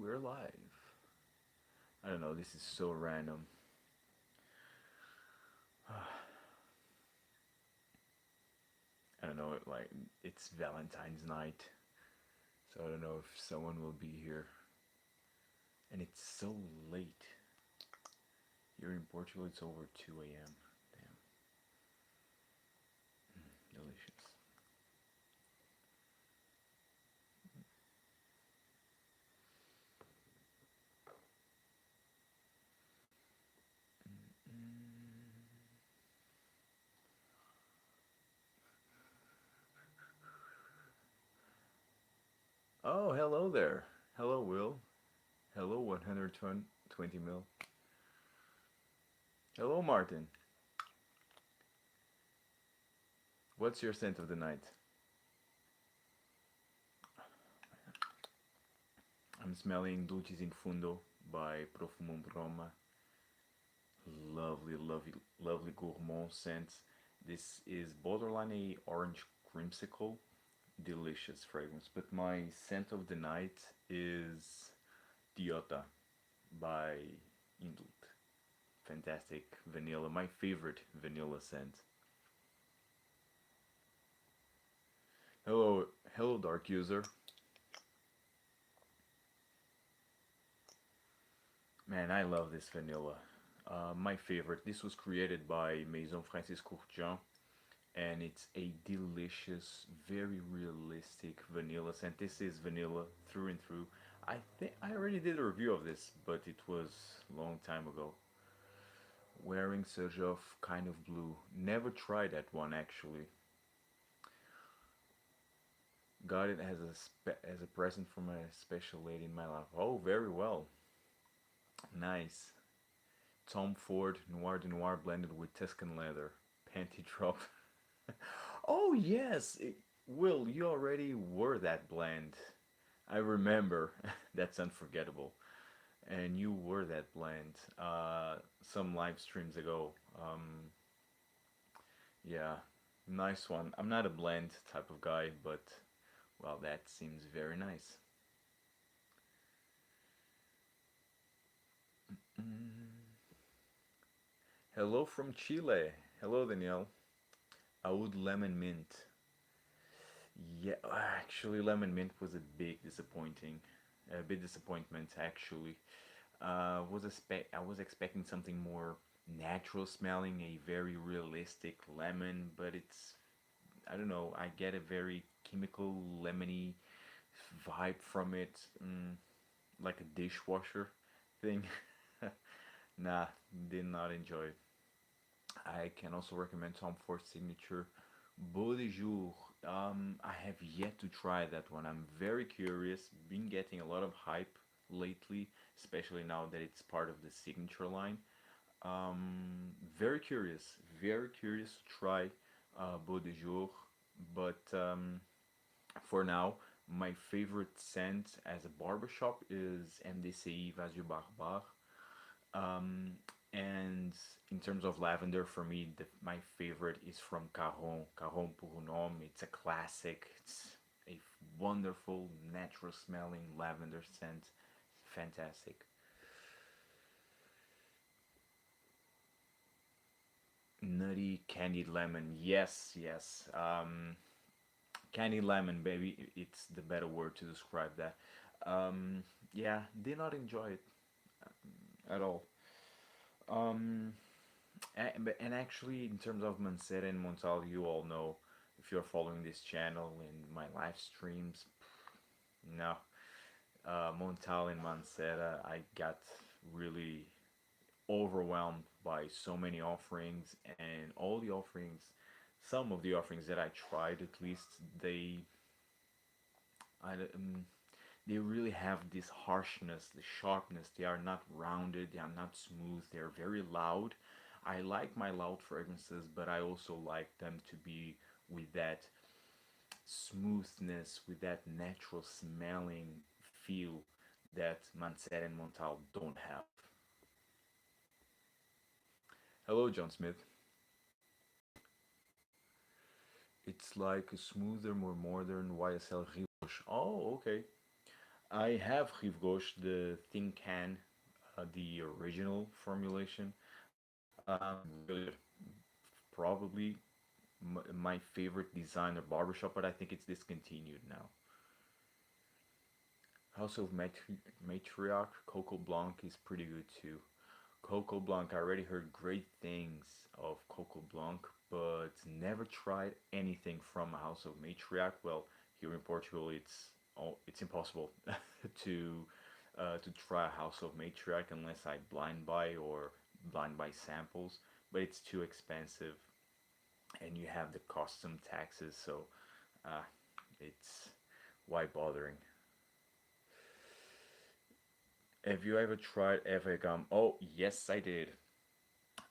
We're live. I don't know, this is so random. I don't know, like, it's Valentine's night, so I don't know if someone will be here. And it's so late. Here in Portugal, it's over 2 a.m. Damn, delicious. Oh, hello there. Hello, Will. Hello, 120 mil. Hello, Martin. What's your scent of the night? I'm smelling Dulces in Fundo by Profumo Roma. Lovely, lovely, lovely gourmand scent. This is borderline a orange creamsicle, delicious fragrance. But my scent of the night is Diota by Indult. Fantastic vanilla, my favorite vanilla scent. Hello, hello, dark user. Man, I love this vanilla. My favorite. This was created by Maison Francis Courtian, and it's a delicious, very realistic vanilla scent. This is vanilla through and through. I think I already did a review of this, but it was a long time ago. Wearing Serjoff kind of blue. Never tried that one actually. Got it as as a present from a special lady in my life. Oh, very well. Nice. Tom Ford Noir de Noir blended with Tuscan leather. Panty drop. Oh yes, Will, you already wore that blend. I remember. That's unforgettable. And you wore that blend some live streams ago. Yeah, nice one. I'm not a blend type of guy, but well, that seems very nice. Mm. Hello from Chile. Hello, Danielle. Oud lemon mint. Yeah, actually, lemon mint was a big disappointing, a big disappointment actually. I was expecting something more natural smelling, a very realistic lemon, but it's I don't know. I get a very chemical lemony vibe from it, like a dishwasher thing. Nah, did not enjoy it. I can also recommend Tom Ford's signature Beau de Jour. I have yet to try that one. I'm very curious. Been getting a lot of hype lately, especially now that it's part of the signature line. Very curious, very curious to try Beau de Jour, but for now, my favorite scent as a barbershop is MDCI Vazio Barbar. Um, and in terms of lavender, for me, my favorite is from Caron, Caron pour un homme. It's a classic. It's a wonderful, natural smelling lavender scent. Fantastic. Nutty candied lemon. Yes, yes. Candied lemon, baby. It's the better word to describe that. Yeah, did not enjoy it at all. Um, and actually, in terms of Mancera and Montal, you all know if you're following this channel and my live streams. No, Montal and Mancera, I got really overwhelmed by so many offerings, and all the offerings, some of the offerings that I tried at least, I, um, they really have this harshness, the sharpness. They are not rounded, they are not smooth, they're very loud. I like my loud fragrances, but I also like them to be with that smoothness, with that natural smelling feel that Mancera and Montal don't have. Hello, John Smith. It's like a smoother, more modern YSL Riche. Oh, okay. I have Rive Gauche, the thin can, the original formulation. Really good. Probably my favorite designer barbershop, but I think it's discontinued now. House of Matriarch Coco Blanc is pretty good too. Coco Blanc, I already heard great things of Coco Blanc, but never tried anything from a House of Matriarch. Well, here in Portugal, it's impossible to try a House of Matriarch unless I blind buy or blind buy samples, but it's too expensive, and you have the custom taxes, so uh, it's why bothering. Have you ever tried Eve Gum? Oh, yes, I did.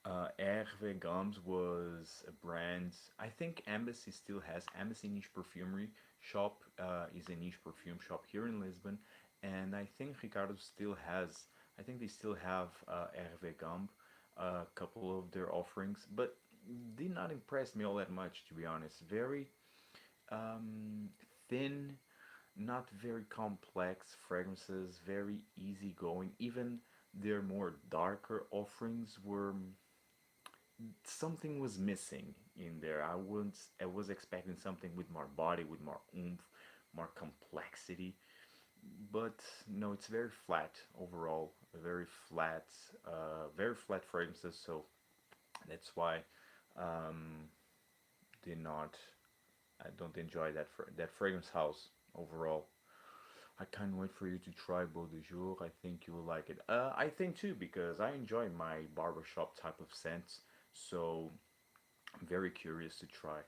Hervé Gums was a brand. I think Embassy still has Embassy Niche Perfumery Shop. Is a niche perfume shop here in Lisbon, and I think Ricardo still has. I think they still have Hervé Gum, a couple of their offerings, but did not impress me all that much, to be honest. Very um, thin, not very complex fragrances, very easygoing. Even their more darker offerings were something was missing in there. I was expecting something with more body, with more oomph, more complexity. But no, it's very flat overall. Very flat fragrances. So that's why um, did not. I don't enjoy that fragrance house overall. I can't wait for you to try Beau de Jour. I think you will like it. I think too because I enjoy my barbershop type of scents. So I'm very curious to try.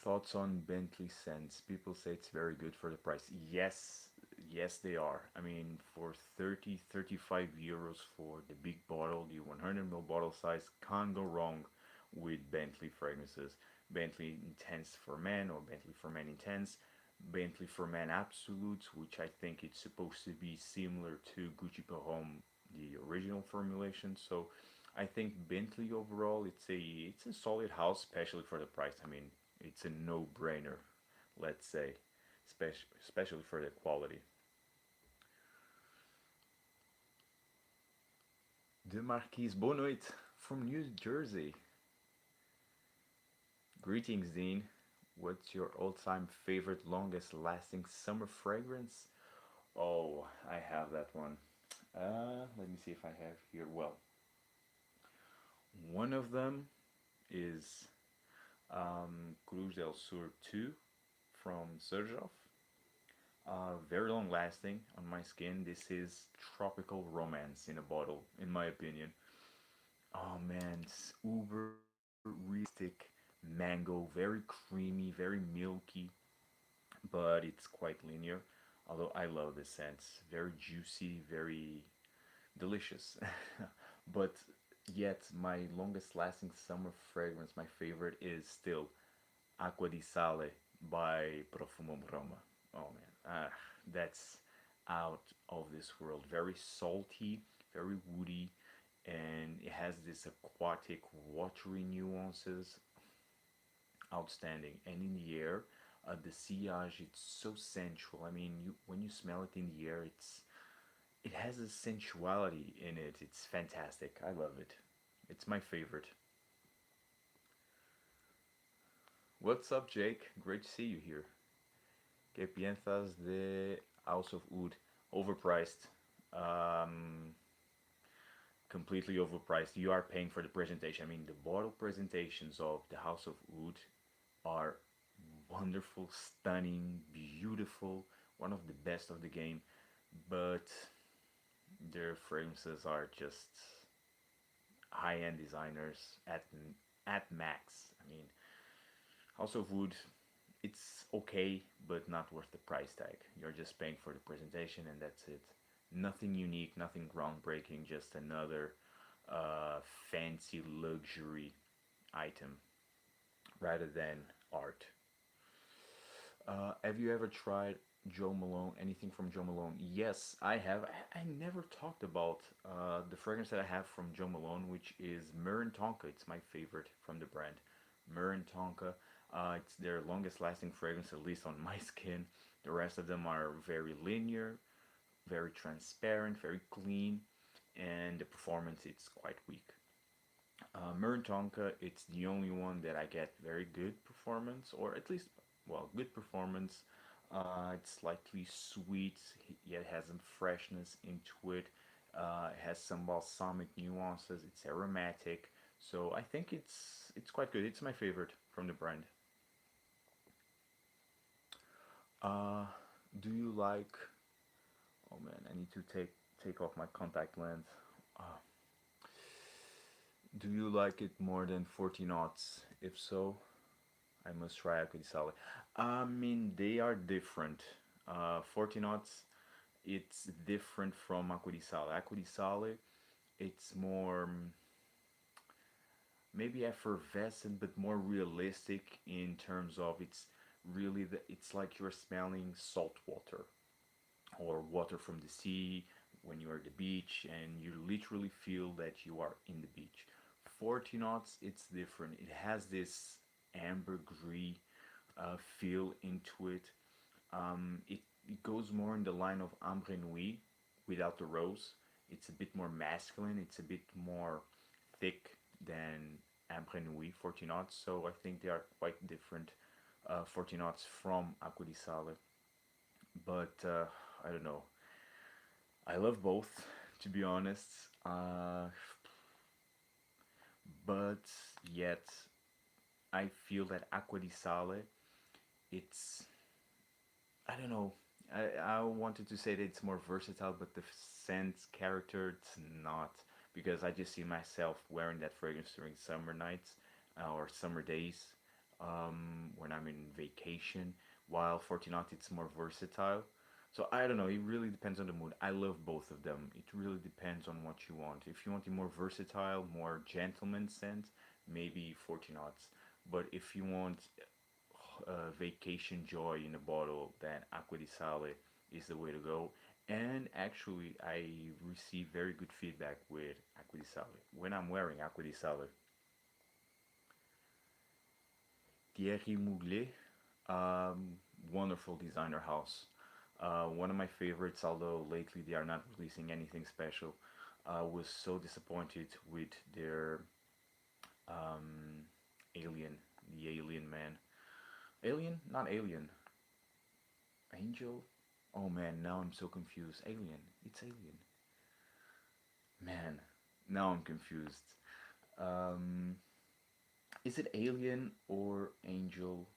Thoughts on Bentley scents? People say it's very good for the price. Yes, yes, they are. I mean, for 30, 35 euros for the big bottle, the 100 ml bottle size, can't go wrong with Bentley fragrances. Bentley Intense for Men or Bentley for Men Intense. Bentley for Men Absolute, which I think it's supposed to be similar to Gucci Per Homme, the original formulation. So I think Bentley overall, it's a solid house, especially for the price. I mean, it's a no-brainer, let's say, especially for the quality. De Marquise, boa noite from New Jersey. Greetings, Dean. What's your all-time favorite, longest-lasting summer fragrance? Oh, I have that one. Let me see if I have here. Well, one of them is Cruz del Sur 2 from Sergioff. Very long lasting on my skin. This is tropical romance in a bottle, in my opinion. Oh man, it's uber realistic mango, very creamy, very milky, but it's quite linear. Although I love the scent, very juicy, very delicious. But yet, my longest lasting summer fragrance, my favorite, is still Acqua di Sale by Profumo Roma. Oh man, that's out of this world. Very salty, very woody, and it has this aquatic, watery nuances. Outstanding. And in the air, the sillage, it's so sensual. I mean, when you smell it in the air, it has a sensuality in it. It's fantastic. I love it. It's my favorite. What's up, Jake? Great to see you here. Que piensas de House of Oud? Overpriced. Um, Completely overpriced. You are paying for the presentation. I mean, the bottle presentations of the House of Oud are wonderful, stunning, beautiful, one of the best of the game. But their fragrances are just high-end designers at max. I mean, House of Wood, it's okay, but not worth the price tag. You're just paying for the presentation, and that's it. Nothing unique, nothing groundbreaking. Just another uh, fancy luxury item rather than art. Have you ever tried Joe Malone? Anything from Joe Malone? Yes, I have. I never talked about the fragrance that I have from Joe Malone, which is Myrrh and Tonka. It's my favorite from the brand. Myrrh and Tonka. It's their longest lasting fragrance, at least on my skin. The rest of them are very linear, very transparent, very clean, and the performance it's quite weak. Murtonka, it's the only one that I get very good performance, or at least, well, good performance. It's slightly sweet, yet has some freshness into it. It has some balsamic nuances. It's aromatic, so I think it's quite good. It's my favorite from the brand. Uh, do you like? Oh man, I need to take off my contact lens. Uh, do you like it more than 40 knots? If so, I must try Aquadisale. I mean, they are different. 40 knots, it's different from Aquadisale. Aquadisale, it's more maybe effervescent, but more realistic in terms of it's like you're smelling salt water or water from the sea when you're at the beach, and you literally feel that you are in the beach. 40 knots, it's different. It has this ambergris feel into it. It goes more in the line of Ambre Nuit without the rose. It's a bit more masculine. It's a bit more thick than Ambre Nuit 40 knots. So I think they are quite different 40 knots from Acqua di Sale. But I don't know. I love both, to be honest. But yet I feel that Acqua di Sale, it's I don't know. I wanted to say that it's more versatile, but the scent character it's not because I just see myself wearing that fragrance during summer nights or summer days when I'm in vacation. While Fortunat it's more versatile. So I don't know. It really depends on the mood. I love both of them. It really depends on what you want. If you want a more versatile, more gentleman scent, maybe Fortunats. But if you want vacation joy in a bottle, then Acqua di Sale is the way to go. And actually, I receive very good feedback with Acqua di Sale. When I'm wearing Acqua di Sale, Thierry Mugler, wonderful designer house. One of my favorites, although lately they are not releasing anything special. I was so disappointed with their um, Alien, the Alien Man. Alien? Not Alien. Angel? Oh man, now I'm so confused. Alien. It's Alien. Man, now I'm confused. Um, is it Alien or Angel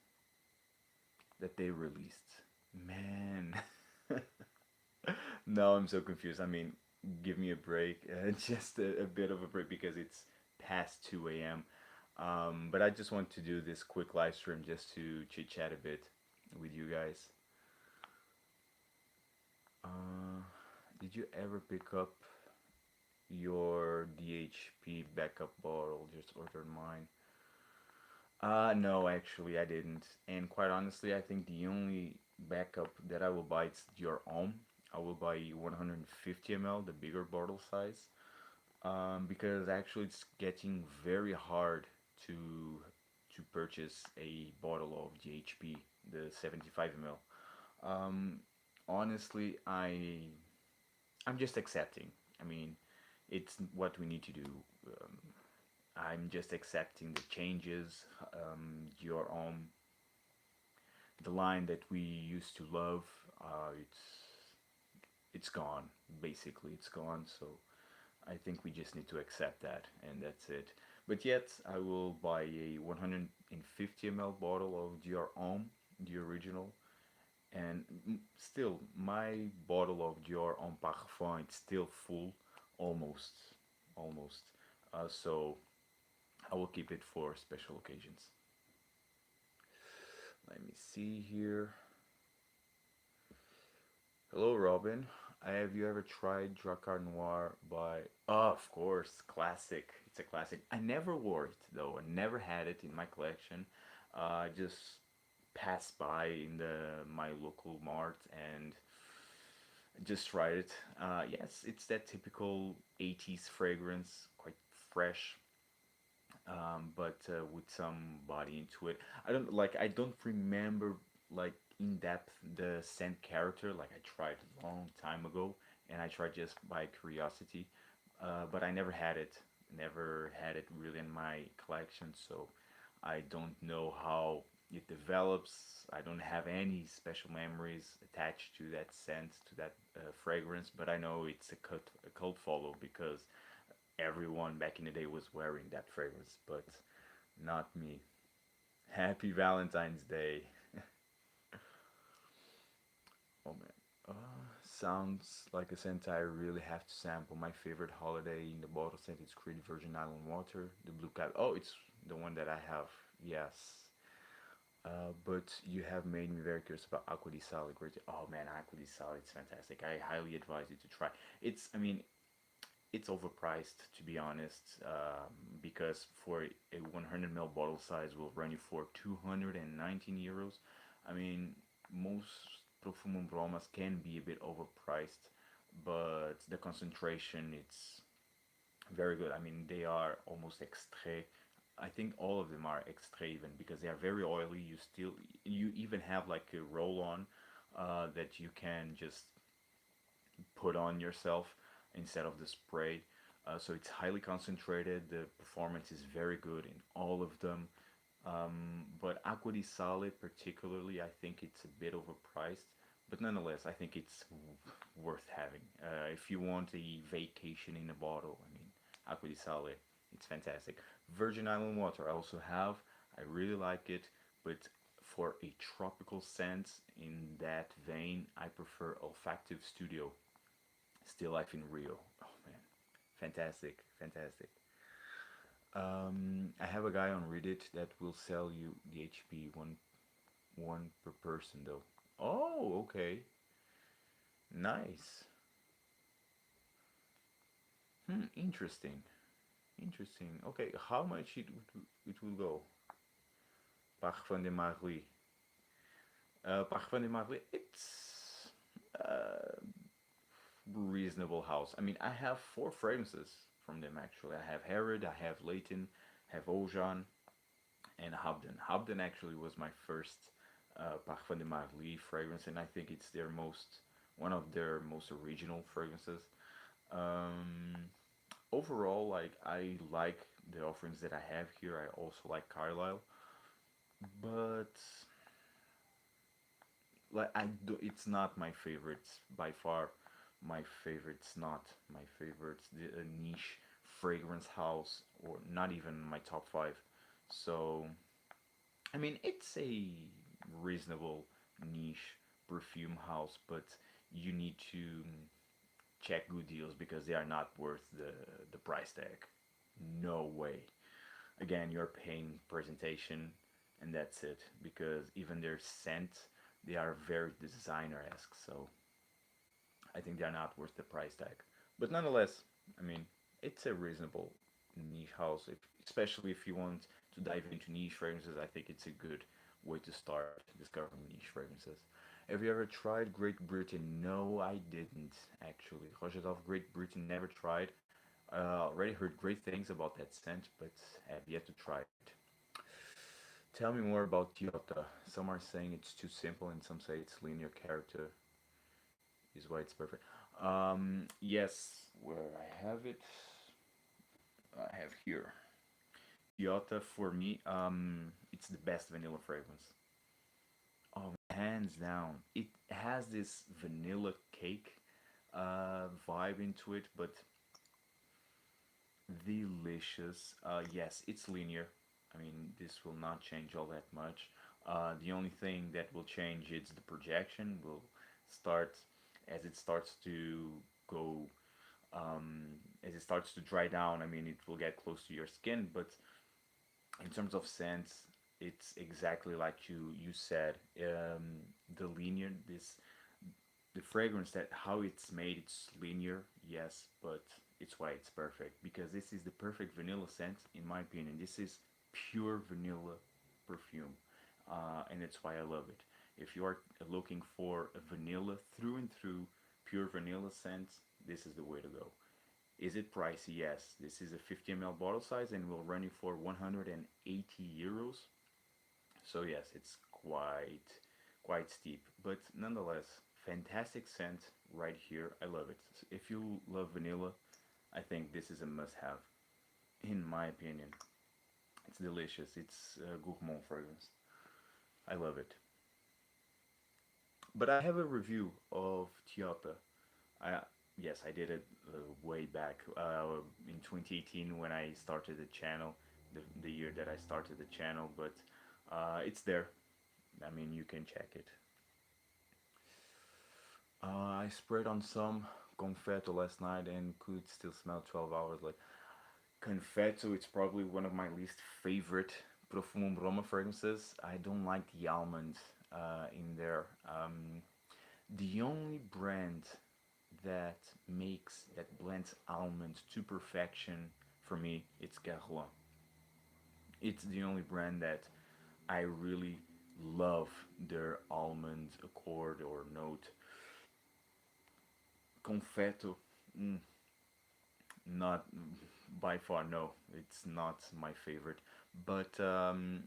that they released? Man, now I'm so confused. I mean, give me a break. Just a bit of a break because it's past 2 a.m. But I just want to do this quick live stream just to chit chat a bit with you guys. Uh, did you ever pick up your DHP backup bottle? Just ordered mine. No, actually, I didn't. And quite honestly, I think the only backup that I will buy is your own. I will buy 150 ml, the bigger bottle size, because actually it's getting very hard to to purchase a bottle of GHP, the 75 ml. Um, honestly, I'm just accepting. I mean, it's what we need to do. Um, I'm just accepting the changes. Your the line that we used to love. It's gone. Basically, it's gone. So I think we just need to accept that, and that's it. But yet, I will buy a 150 ml bottle of Dior Homme, the original, and still my bottle of Dior Homme Parfum it's still full, almost, almost. So I will keep it for special occasions. Let me see here. Hello, Robin. Have you ever tried Drakkar Noir by? Oh, of course, classic. It's a classic. I never wore it though. I never had it in my collection. I just passed by in the my local mart and just tried it. Yes, it's that typical 80s fragrance, quite fresh, but with some body into it. I don't remember like in depth the scent character. Like I tried a long time ago, and I tried just by curiosity, but I never had it. Never had it really in my collection, so I don't know how it develops. I don't have any special memories attached to that scent, to that fragrance, but I know it's a cult follow because everyone back in the day was wearing that fragrance, but not me. Happy Valentine's Day. Oh man. Sounds like a scent I really have to sample. My favorite holiday in the bottle scent is Creed Virgin Island Water, the blue cap. Oh, it's the one that I have. Yes. But you have made me very curious about Aqua di Sale. Great. Oh man, Aqua di Sale, it's fantastic. I highly advise you to try. I mean, it's overpriced to be honest, because for a 100 ml bottle size will run you for 219 euros. I mean, most Profumum Bromas can be a bit overpriced, but the concentration it's very good. I mean, they are almost extrait. I think all of them are extrait even because they are very oily. You even have like a roll on that you can just put on yourself instead of the spray. So it's highly concentrated. The performance is very good in all of them. But Aqua di Sale, particularly, I think it's a bit overpriced. But nonetheless, I think it's worth having. If you want a vacation in a bottle, I mean, Aqua di Sale, it's fantastic. Virgin Island Water, I also have. I really like it. But for a tropical scent in that vein, I prefer Olfactive Studio. Still Life in Rio. Oh man, fantastic, fantastic. I have a guy on Reddit that will sell you the HP one per person though. Oh, okay, nice. Interesting, interesting. Okay, how much it will go? Parfum de Marie. Parfum de Marie. It's uh, reasonable house. I mean, I have four fragrances from them actually. I have Herod, I have Leighton, have Ojan, and Habden. Habden actually was my first Parfum de Marly fragrance, and I think it's one of their most original fragrances. Um, Overall, like I like the offerings that I have here. I also like Carlisle, but it's not my favorites by far. My favorites not my favorites. The niche fragrance house, or not even my top five. So I mean, it's a reasonable niche perfume house, but you need to check good deals because they are not worth the price tag. No way. Again, you're paying presentation, and that's it. Because even their scent, they are very designer-esque. So I think they're not worth the price tag. But nonetheless, I mean, it's a reasonable niche house, especially if you want to dive into niche fragrances. I think it's a good way to start discovering niche fragrances. Have you ever tried Great Britain? No, I didn't actually. Rochadov Great Britain never tried. Already heard great things about that scent, but have yet to try it. Tell me more about Toyota. Some are saying it's too simple, and some say its linear character is why it's perfect. Yes, where I have it, I have here. Toyota for me, it's the best vanilla fragrance. Oh, hands down. It has this vanilla cake vibe into it, but delicious. Yes, it's linear. I mean, this will not change all that much. The only thing that will change is the projection will start as it starts to go, as it starts to dry down. I mean, it will get close to your skin, but in terms of scents, it's exactly like you said. The linear this the fragrance that how it's made, it's linear, yes, but it's why it's perfect because this is the perfect vanilla scent in my opinion. This is pure vanilla perfume, and that's why I love it. If you are looking for a vanilla through and through, pure vanilla scent, this is the way to go. Is it pricey? Yes. This is a 50 ml bottle size and will run you for 180 euros. So yes, it's quite steep, but nonetheless, fantastic scent right here. I love it. If you love vanilla, I think this is a must-have, in my opinion. It's delicious. It's a gourmand fragrance. I love it. But I have a review of Chiota. I yes, I did it way back in 2018 when I started the channel, the year that I started the channel. But it's there. I mean, you can check it. I sprayed on some confetto last night and could still smell 12 hours later. Confetto, it's probably one of my least favorite Profumum Roma fragrances. I don't like the almond in there. The only brand that that blends almond to perfection for me, it's Guerlain. It's the only brand that I really love their almond accord or note. Confetto, mm, not by far, no, it's not my favorite. But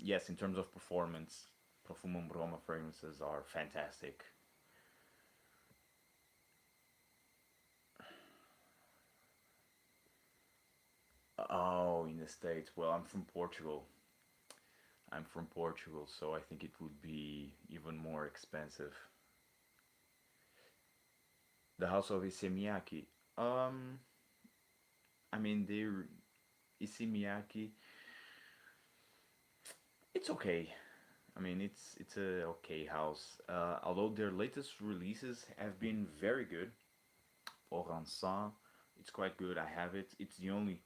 yes, in terms of performance, Profumum Roma fragrances are fantastic. Oh, in the States, well, I'm from Portugal, so I think it would be even more expensive. The House of Isemiyaki. Um, I mean, they're Isemiyaki. It's okay. I mean, it's a okay house. Although their latest releases have been very good. Oransan, it's quite good. I have it. It's the only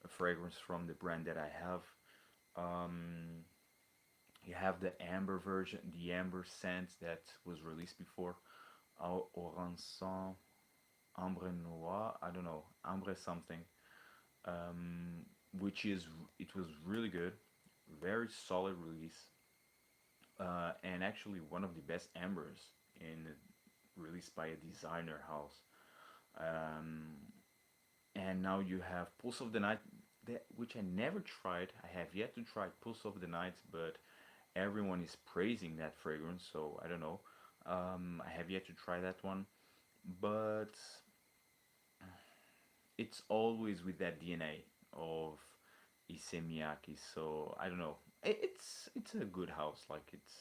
fragrance from the brand that I have. Um, you have the amber version, the amber scent that was released before. Oransan, Ambre Noir. I don't know, Ambre something. Um, which is it was really good, very solid release, and actually one of the best ambers in released by a designer house. Um, and now you have Pulse of the Night, which I never tried. I have yet to try Pulse of the Night, but everyone is praising that fragrance, so I don't know. I have yet to try that one, but it's always with that DNA of Issey so I don't know. It's a good house. Like it's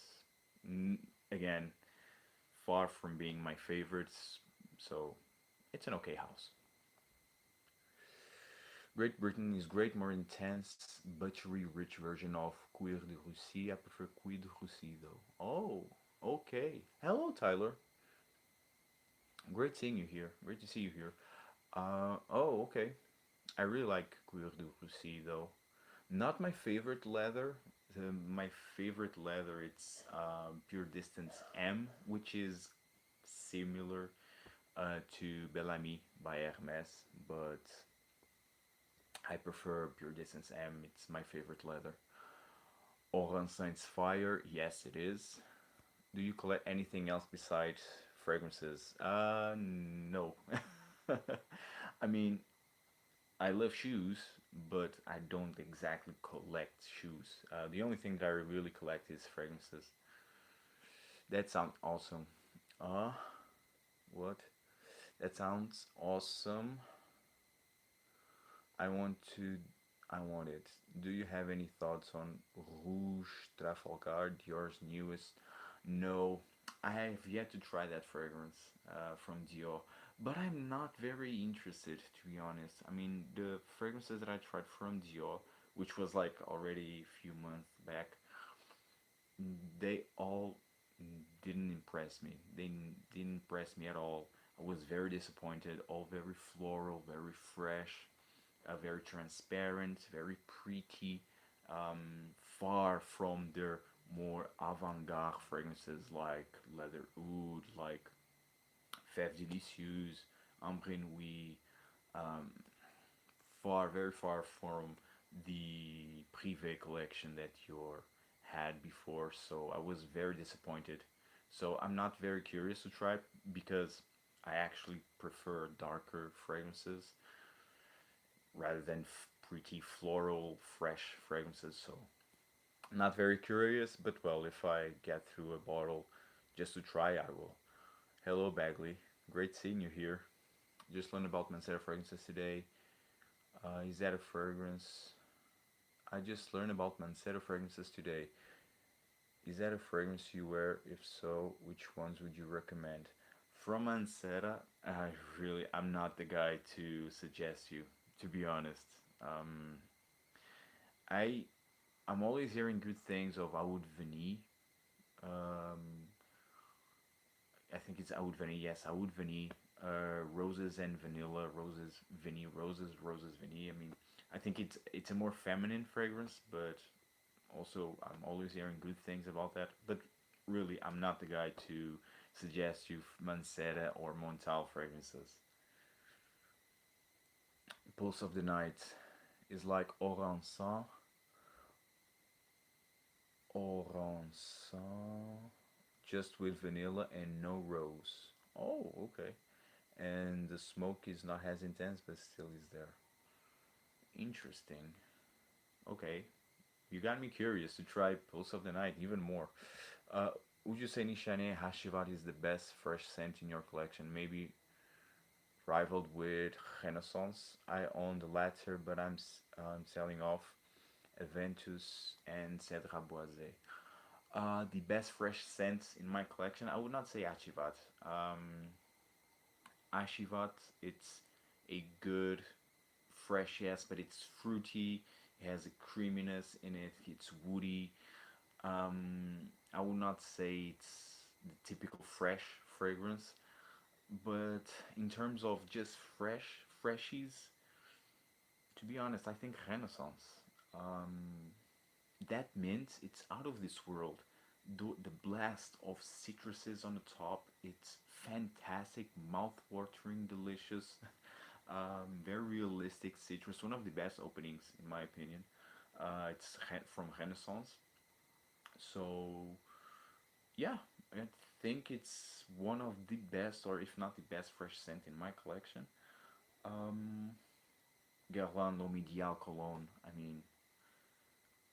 n- again far from being my favorites, so it's an okay house. Great Britain is great, more intense, buttery, rich version of Cuir de Russie. I prefer Cuir de Russie though. Oh, okay. Hello, Tyler. Great seeing you here. Great to see you here. Oh, okay. I really like Cuir de Russie though. Not my favorite leather. My favorite leather it's Pure Distance M, which is similar to Bellamy by Hermes, but I prefer Pure Distance M. It's my favorite leather. Oran Saints Fire, yes, it is. Do you collect anything else besides fragrances? No. I mean, I love shoes, but I don't exactly collect shoes. The only thing that I really collect is fragrances. That sounds awesome. Uh, what? That sounds awesome. I want to. I want it. Do you have any thoughts on Rouge Trafalgar, Dior's newest? No, I have yet to try that fragrance from Dior, but I'm not very interested to be honest. I mean, the fragrances that I tried from Dior, which was like already a few months back, they all didn't impress me. Didn't impress me at all. I was very disappointed. All very floral, very fresh, very transparent, very pretty, far from their more avant-garde fragrances like Leather Oud, like Fève Delicieuse, Ambre Nuit, um, far, very far from the Privé collection that you had before. So I was very disappointed. So I'm not very curious to try because I actually prefer darker fragrances rather than pretty floral, fresh fragrances. So, not very curious, but well, if I get through a bottle, Just to try, I will. Hello, Bagley. Great seeing you here. Just learned about Mancera fragrances today. Is that a fragrance? I just learned about Mancera fragrances today. Is that a fragrance you wear? If so, which ones would you recommend? From Mancera, I'm not the guy to suggest you, to be honest. Um, I, I'm always hearing good things of Oud Veni. Um, I think it's Oud Veni. Yes, Oud Veni. Roses and vanilla, roses, Veni, roses, roses, Veni. I mean, I think it's a more feminine fragrance, but also I'm always hearing good things about that. But really, I'm not the guy to suggest you Mancera or Montal fragrances. Pulse of the Night is like Oransan, Oransan, just with vanilla and no rose. Oh, okay. And the smoke is not as intense, but still is there. Interesting. Okay, you got me curious to try Pulse of the Night even more. Uh, would you say Nishane Hashivat is the best fresh scent in your collection? Maybe rivaled with Renaissance. I own the latter, but I'm selling off Aventus and Cedra Boisé. The best fresh scents in my collection, I would not say Achivat. Ashivat, it's a good fresh, yes, but it's fruity. It has a creaminess in it. It's woody. I would not say it's the typical fresh fragrance, but in terms of just freshies, to be honest, I think Renaissance. Um, that mint, it's out of this world. The blast of citruses on the top, it's fantastic, mouth-watering, delicious, very realistic citrus. One of the best openings, in my opinion. It's from Renaissance. So, yeah, I think it's one of the best, or if not the best, fresh scent in my collection. Um, Guerlain L'Homme Cologne. I mean,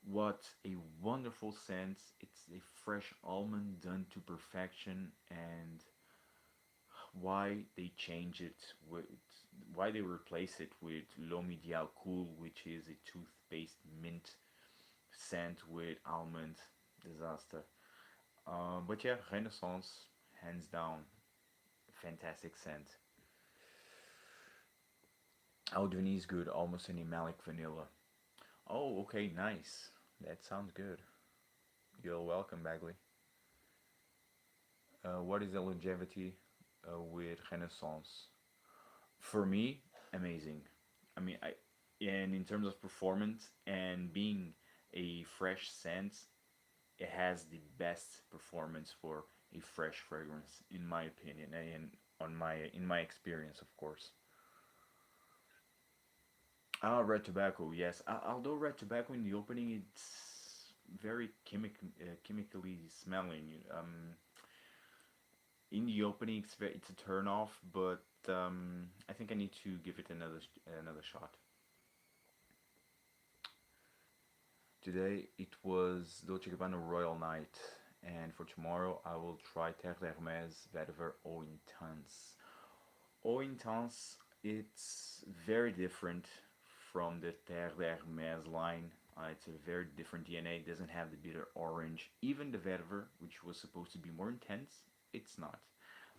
what a wonderful scent. It's a fresh almond done to perfection, and why they change it with why they replace it with L'Homme Cool, which is a toothpaste mint scent with almond. Disaster. But yeah, Renaissance, hands down, fantastic scent. Aldrini is good, almost animalic vanilla. Oh, okay, nice. That sounds good. You're welcome, Bagley. What is the longevity with Renaissance? For me, amazing. I mean, and in terms of performance and being a fresh scent, it has the best performance for a fresh fragrance, in my opinion, and on my in my experience, of course. Ah, red tobacco, yes. Although red tobacco in the opening, it's very chemically smelling. In the opening, it's a turn off, but I think I need to give it another shot. Today it was Dolce Gabbana Royal Night, and for tomorrow I will try Terre d'Hermès Vetiver Eau Intense. Eau Intense, it's very different from the Terre d'Hermès line. It's a very different DNA. It doesn't have the bitter orange. Even the vetiver, which was supposed to be more intense, it's not.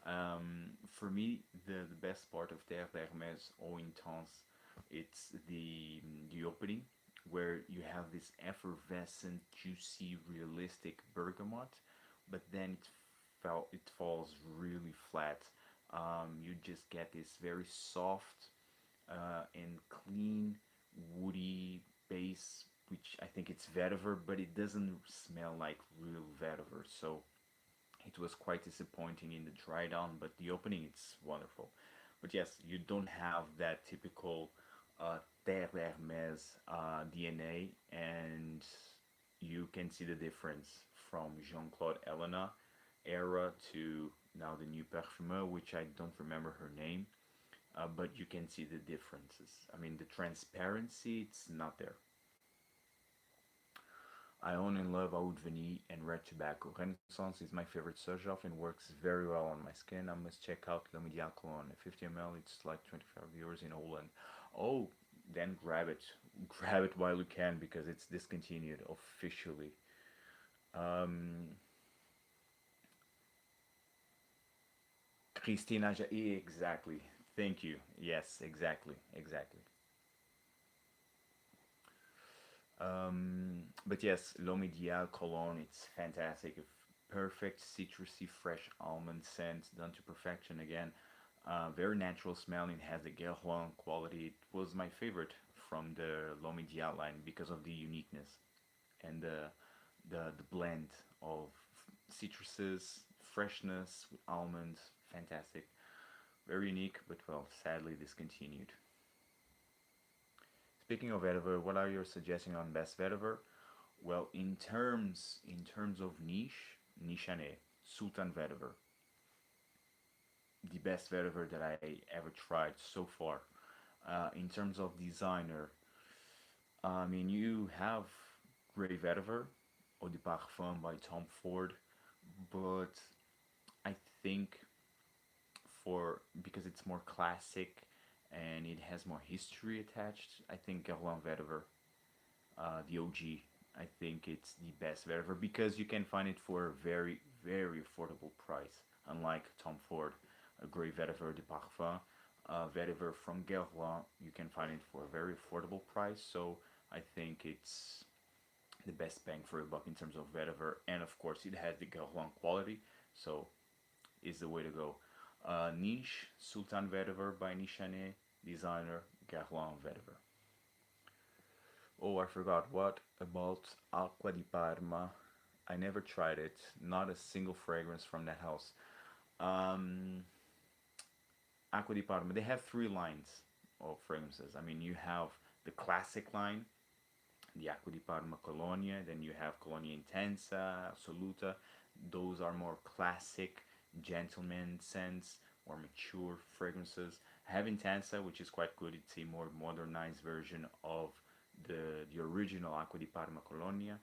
For me, the best part of Terre d'Hermès Eau Intense, it's the opening where you have this effervescent, juicy, realistic bergamot, but then it falls really flat. You just get this very soft and clean, woody base, which I think it's vetiver, but it doesn't smell like real vetiver. So it was quite disappointing in the dry down, but the opening it's wonderful. But yes, you don't have that typical Terre d'Hermès DNA, and you can see the difference from Jean Claude Elena era to now the new Parfumeur, which I don't remember her name, but you can see the differences. I mean, the transparency, it's not there. I own and love Oud Vanille and Red Tobacco. Renaissance is my favorite surge off and works very well on my skin. I must check out Le Medial Cologne. 50 ml, it's like 25 euros in Holland. Oh, then grab it. Grab it while you can because it's discontinued officially. Um, Christina, exactly. Thank you. Yes, exactly, exactly. But yes, L'Omédial cologne, it's fantastic. A perfect citrusy fresh almond scent done to perfection again. Very natural smelling, has the Guerlain quality. It was my favorite from the L'Omédial line because of the uniqueness and the blend of citruses, freshness with almonds. Fantastic. Very unique, but well, sadly discontinued. Speaking of vetiver, what are your suggestions on best vetiver? Well, in terms of niche, Sultan vetiver, the best vetiver that I ever tried so far. In terms of designer, I mean you have Grey Vetiver, Eau de Parfum by Tom Ford, but I think for because it's more classic and it has more history attached, I think Guerlain Vetiver, the OG. I think it's the best vetiver because you can find it for a very, very affordable price. Unlike Tom Ford, a Grey Vetiver de Parfum, vetiver from Guerlain, you can find it for a very affordable price. So I think it's the best bang for a buck in terms of vetiver, and of course it has the Guerlain quality, so is the way to go. Niche Sultan Vetiver by Nishane, designer Guerlain Vetiver. Oh, I forgot. What about Acqua di Parma? I never tried it. Not a single fragrance from that house. Um, Acqua di Parma. They have three lines of fragrances. I mean, you have the classic line, the Acqua di Parma Colonia. Then you have Colonia Intensa, Assoluta. Those are more classic, gentleman scents, more mature fragrances. I have Intensa, which is quite good. It's a more modernized version of the original Acqua di Parma Colonia.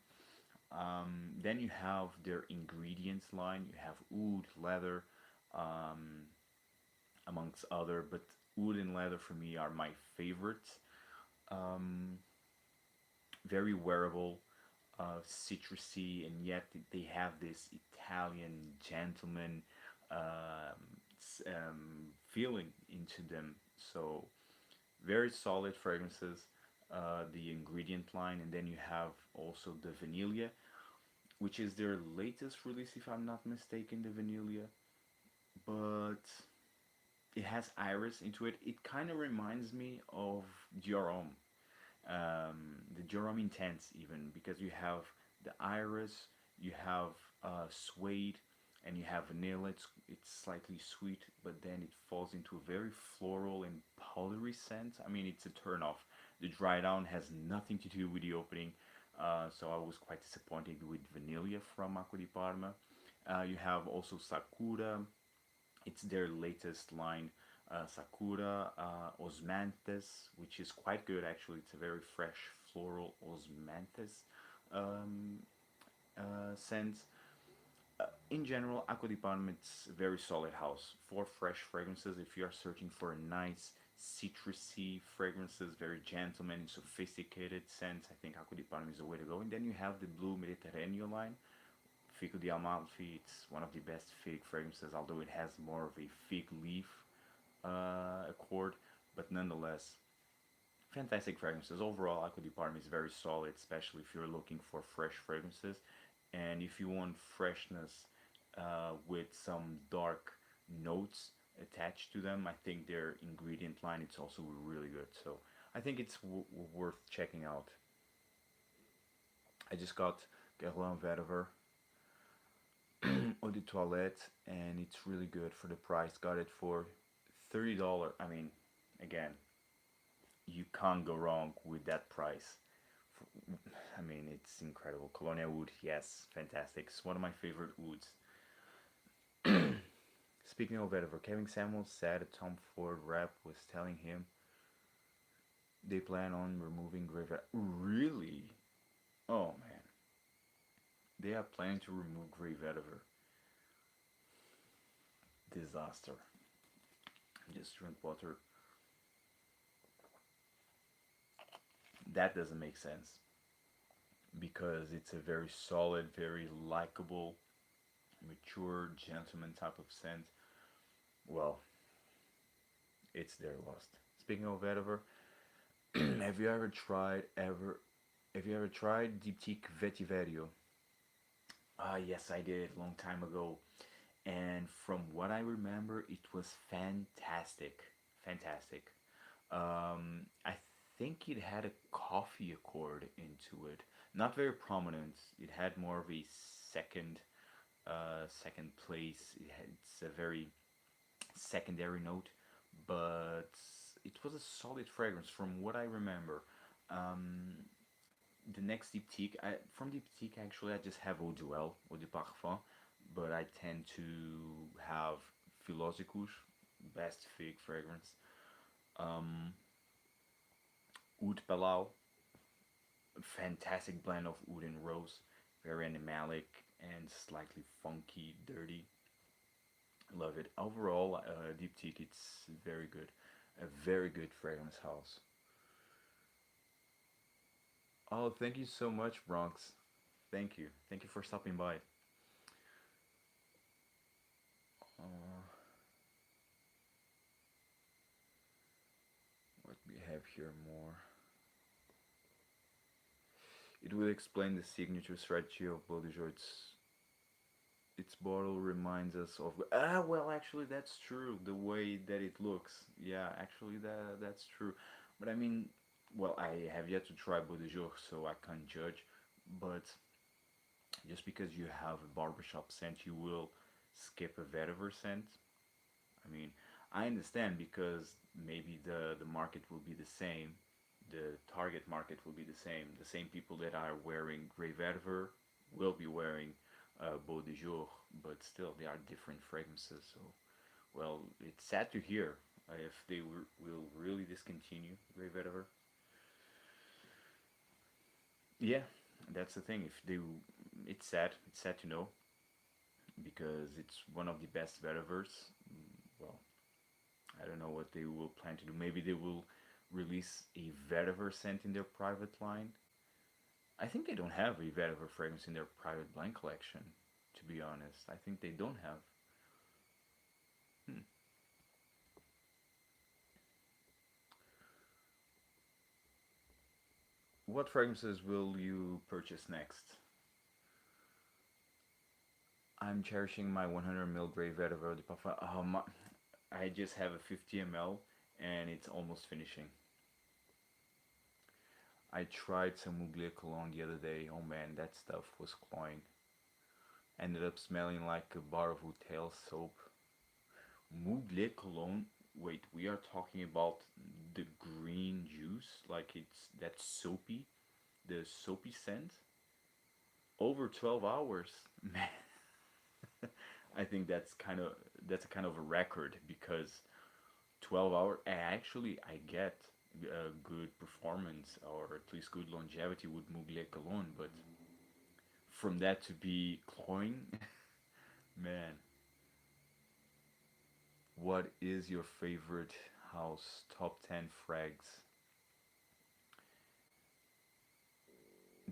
Then you have their ingredients line. You have oud, leather, um, amongst other. But oud and leather for me are my favorites. Um, Very wearable, citrusy, and yet they have this Italian gentleman feeling into them. So very solid fragrances. The ingredient line, and then you have also the vanilla, which is their latest release, if I'm not mistaken. The vanilla, but it has iris into it. It kind of reminds me of Dior the Jerome Intense even because you have the iris, you have suede, and you have vanilla. It's slightly sweet, but then it falls into a very floral and powdery scent. I mean, it's a turn off. The dry down has nothing to do with the opening, so I was quite disappointed with vanilla from Acqua di Parma. You have also Sakura. It's their latest line, Sakura Osmanthus, which is quite good actually. It's a very fresh floral Osmanthus um, scent. In general, Acqua di Parma it's a very solid house for fresh fragrances. If you are searching for a nice citrusy fragrances, very gentleman, sophisticated scents, I think Acqua di Parma is the way to go. And then you have the Blue Mediterranean line, Fico di Amalfi. It's one of the best fig fragrances, although it has more of a fig leaf accord, but nonetheless, fantastic fragrances. Overall, Acqua di Parma is very solid, especially if you're looking for fresh fragrances. And if you want freshness with some dark notes attached to them, I think their ingredient line it's also really good. So I think it's worth checking out. I just got Guerlain Vetiver Eau de Toilette, and it's really good for the price. Got it for $30. I mean, again, you can't go wrong with that price. I mean, it's incredible. Colonia Wood, yes, fantastic. It's one of my favorite woods. Speaking of vetiver, Kevin Samuels said a Tom Ford rep was telling him they plan on removing Grave. Really? Oh man. they are planning to remove gray vetiver. Disaster. Just drink water. That doesn't make sense because it's a very solid, very likable, mature, gentleman type of scent. Well, it's their lost. Speaking of vetiver, have you ever tried ever? Have you ever tried Diptyque Vetiverio? Ah, yes, I did long time ago. And from what I remember, it was fantastic. Fantastic. I think it had a coffee accord into it. Not very prominent. It had more of a second, second place. It's a very secondary note, but it was a solid fragrance from what I remember. Um, the next diptyque, from diptyque actually, I just have Eau Duel, Eau de Parfum, but I tend to have Philosicus, best fig fragrance. Um, Oud Palau, fantastic blend of oud and rose, very animalic and slightly funky, dirty. Love it. Overall, diptyque, it's very good, a very good fragrance house. Oh, thank you so much, Bronx. Thank you for stopping by. Uh, what we have here more? It will explain the signature strategy of Bodijo. Its bottle reminds us of well, actually that's true. The way that it looks, yeah, actually that's true. But I mean, well, I have yet to try Bodijo, so I can't judge. But just because you have a barbershop scent, you will skip a vetiver scent. I mean, I understand because maybe the market will be the same, the target market will be the same. The same people that are wearing Grey Vetiver will be wearing Beau de Jour, but still they are different fragrances. So, well, it's sad to hear if they will really discontinue Grey Vetiver. Yeah, that's the thing. If they, it's sad. It's sad to know because it's one of the best vetivers. Well, I don't know what they will plan to do. Maybe they will release a vetiver scent in their private line. I think they don't have a vetiver fragrance in their private line collection. To be honest, I think they don't have. Hmm. What fragrances will you purchase next? I'm cherishing my 100 ml Grey Vetiver de Parfum. I just have a 50 ml and it's almost finishing. I tried some Mugler cologne the other day. Oh man, that stuff was cloying. Ended up smelling like a bar of hotel soap. Mugler cologne. Wait, we are talking about the green juice, like it's that soapy, the soapy scent. Over 12 hours, man. I think that's a kind of a record because 12 hour. Actually, I get a good performance or at least good longevity with Mugler cologne, but from that to be cloying, man. What is your favorite house top 10 frags?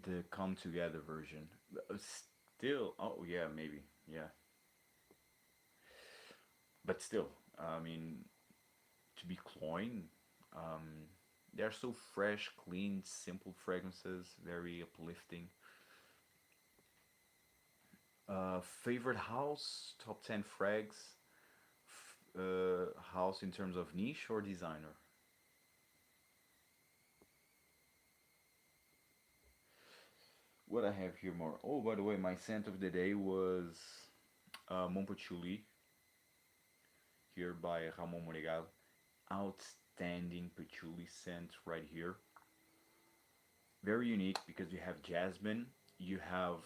The come together version. Still, oh yeah, maybe, yeah, but still, I mean, to be cloying, um, they're so fresh, clean, simple fragrances, very uplifting. Favorite house top 10 frags. House in terms of niche or designer. What I have here more. Oh, by the way, my scent of the day was Mon Patchouli here by Ramon Monegal. Outstanding patchouli scent right here. Very unique because you have jasmine, you have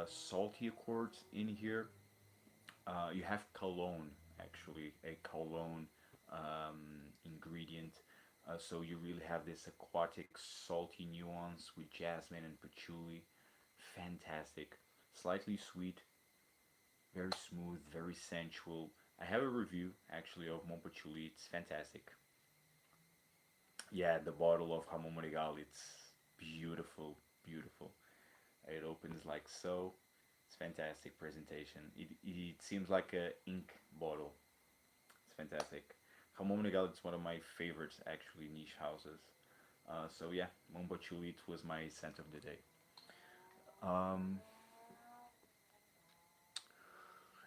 salty accords in here, you have cologne actually, a cologne ingredient. So you really have this aquatic salty nuance with jasmine and patchouli. Fantastic. slightly sweet, very smooth, very sensual. I have a review actually of Mon Patchouli. It's fantastic. Yeah, the bottle of Ramon Morigal. It's beautiful, beautiful. It opens like so. It's fantastic presentation. It seems like a ink bottle. It's fantastic. Ramon Morigal is one of my favorites actually niche houses. So yeah, Mon Patchouli was my scent of the day. Um,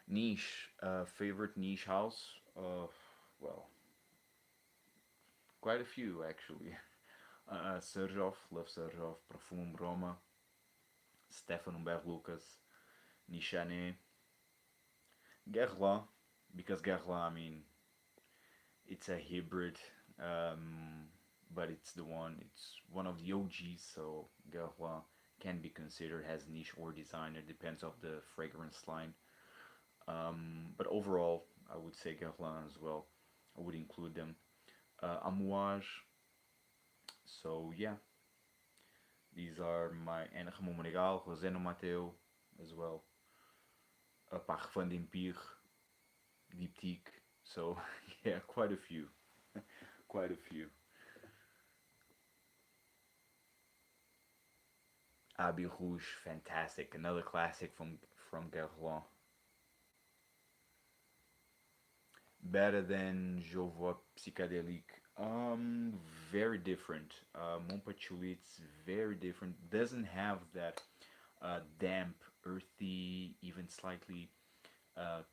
Niche, favorite niche house? Well, quite a few actually. Sergioff, love Sergioff, Parfum Roma, Stefan Humbert Lucas, Nichane, Guerlain, because Guerlain, I mean, it's a hybrid, um, but it's one of the OGs, so Guerlain can be considered as niche or designer, depends of the fragrance line. But overall, I would say Guerlain as well. I would include them. Amouage, so yeah, these are my and Ramon Monegal, Roseno Mateo as well. Parfum d'Empire, Diptyque. So yeah, quite a few, quite a few. Abbey Rouge, fantastic, another classic from Guerlain. Better than Je vois Psychedelique. Very different. Montpatchouli, it's very different. Doesn't have that damp, earthy, even slightly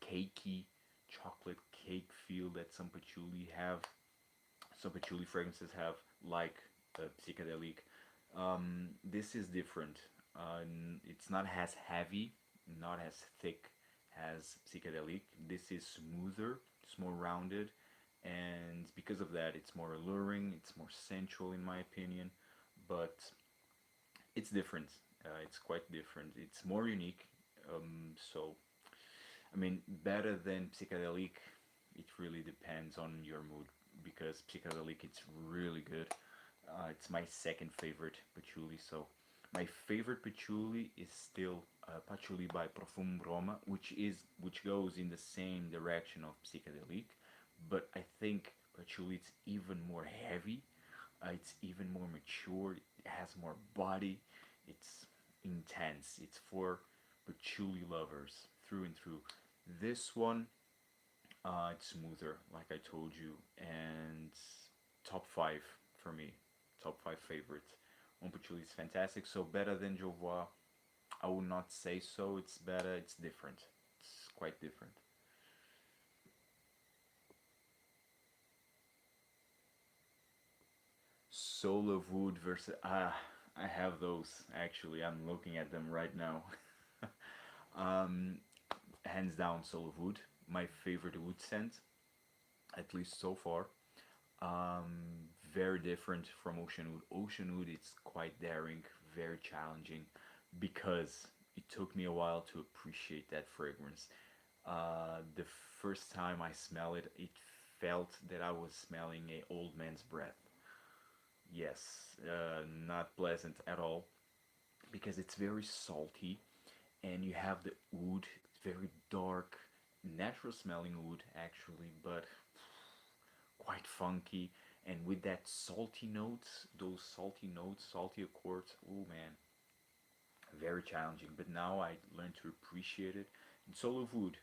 cakey, chocolate cake feel that some patchouli have. Some patchouli fragrances have, like psychedelic. This is different. It's not as heavy, not as thick as psychedelic. This is smoother, it's more rounded, and because of that, it's more alluring. It's more sensual, in my opinion, but it's different. It's quite different. It's more unique. So I mean, better than psychedelic, it really depends on your mood because psychedelic it's really good. It's my second favorite patchouli. So my favorite patchouli is still patchouli by Profum Roma, which goes in the same direction of psychedelic, but I think patchouli it's even more heavy. It's even more mature. It has more body. It's intense. It's for patchouli lovers through and through. This one, it's smoother, like I told you, and top five for me. Top five favorites. Mon Patchouli is fantastic. So better than Jovois, I would not say so. It's better. It's different. It's quite different. Soul of Wood versus I have those actually. I'm looking at them right now. um, Hands down, Soul of Wood, my favorite wood scent, at least so far. Very different from Ocean Wood. Ocean Wood, it's quite daring, very challenging, because it took me a while to appreciate that fragrance. The first time I smell it, it felt that I was smelling a old man's breath. Yes, not pleasant at all because it's very salty and you have the wood. It's very dark, natural smelling wood actually, but quite funky. And with that salty notes, those salty notes, salty accords, oh man, very challenging. But now I learned to appreciate it. And Soul of Wood,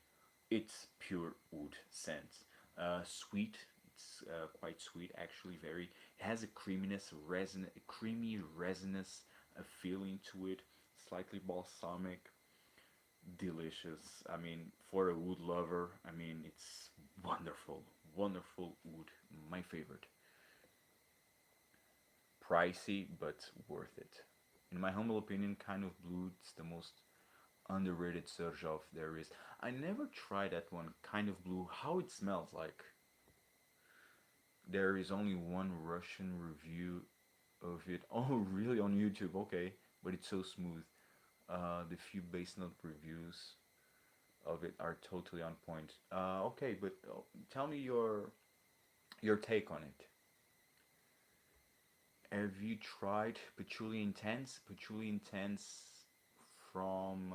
it's pure wood scent. Sweet, it's quite sweet actually. Very, it has a creaminess, resin, a creamy resinous feeling to it. Slightly balsamic, delicious. I mean, for a wood lover, I mean, it's wonderful, wonderful wood. My favorite. Pricey, but worth it. In my humble opinion, Kind of Blue is the most underrated surge of there is. I never tried that one, Kind of Blue. How it smells like. There is only one Russian review of it. Oh, really? On YouTube? Okay, but it's so smooth. The few base note reviews of it are totally on point. Okay, but tell me your take on it. Have you tried Patchouli Intense? Patchouli Intense from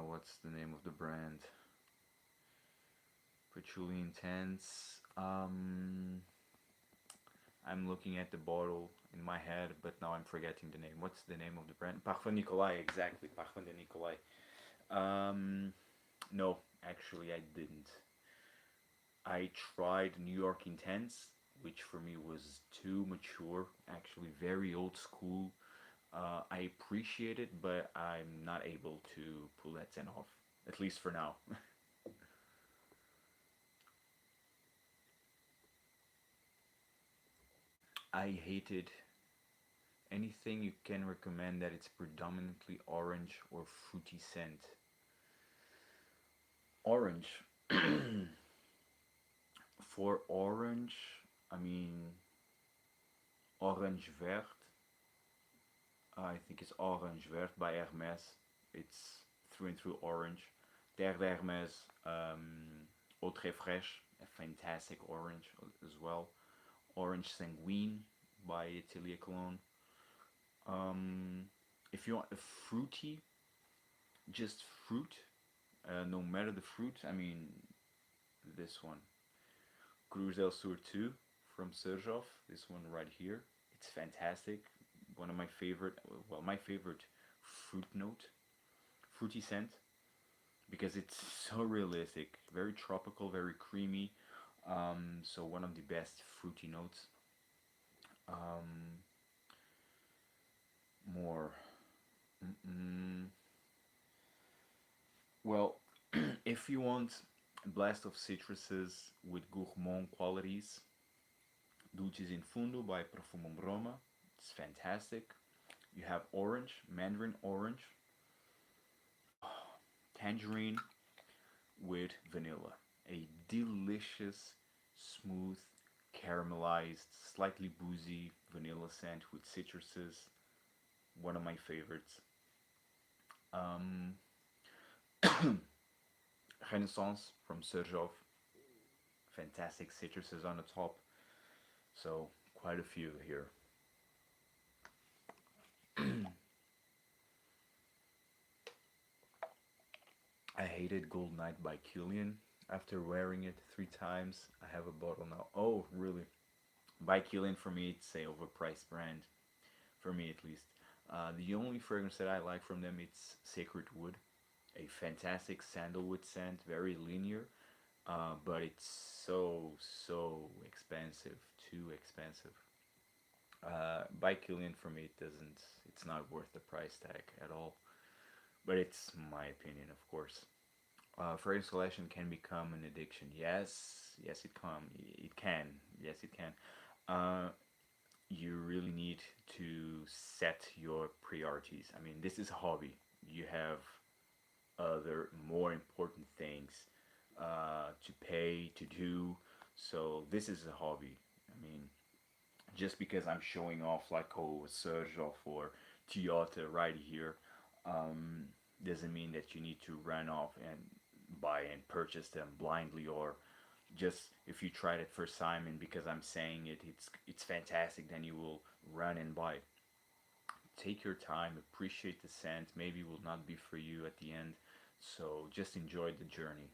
what's the name of the brand? Patchouli Intense. I'm looking at the bottle in my head, but now I'm forgetting the name. What's the name of the brand? Parfum Nikolai, exactly. Parfum de Nikolai. Um, no, actually, I didn't. I tried New York Intense, which for me was too mature, actually very old school. I appreciate it, but I'm not able to pull that 10 off, at least for now. I hated anything you can recommend that it's predominantly orange or fruity scent. Orange. For orange, I mean, Orange Vert. I think it's Orange Vert by Hermes. It's through and through orange. Terre d'Hermes, Eau Très Fraîche, a fantastic orange as well. Orange Sanguine by Atelier Cologne. Um, if you want a fruity, just fruit, no matter the fruit, I mean, this one, Cruz del Sur 2 from Serjov, this one right here. It's fantastic. One of my favorite, well, my favorite fruit note, fruity scent, because it's so realistic, very tropical, very creamy. So one of the best fruity notes. Um, more. Mm-mm. Well, if you want a blast of citruses with gourmand qualities, Dulces in Fundo by Profumo Roma. It's fantastic. You have orange, mandarin orange, tangerine with vanilla. A delicious, smooth, caramelized, slightly boozy vanilla scent with citruses. One of my favorites. Um, Renaissance from Serjov. Fantastic citruses on the top. So, quite a few here. I hated Gold Night by Killian. After wearing it 3 times, I have a bottle now. Oh, really? By Killian, for me, it's a overpriced brand. For me, at least. The only fragrance that I like from them it's Sacred Wood, a fantastic sandalwood scent, very linear, but it's so expensive, too expensive. By Killian, for me, it doesn't. It's not worth the price tag at all. But it's my opinion, of course. Fragrance selection can become an addiction. Yes, it can. Yes, it can. Uh, you really need to set your priorities. I mean, this is a hobby. You have other more important things to pay to do. So this is a hobby. I mean, just because I'm showing off like Surge off or Toyota right here, um, doesn't mean that you need to run off and buy and purchase them blindly or just if you tried it for Simon because I'm saying it's fantastic, then you will run and buy it. Take your time, appreciate the scent. Maybe it will not be for you at the end, so just enjoy the journey.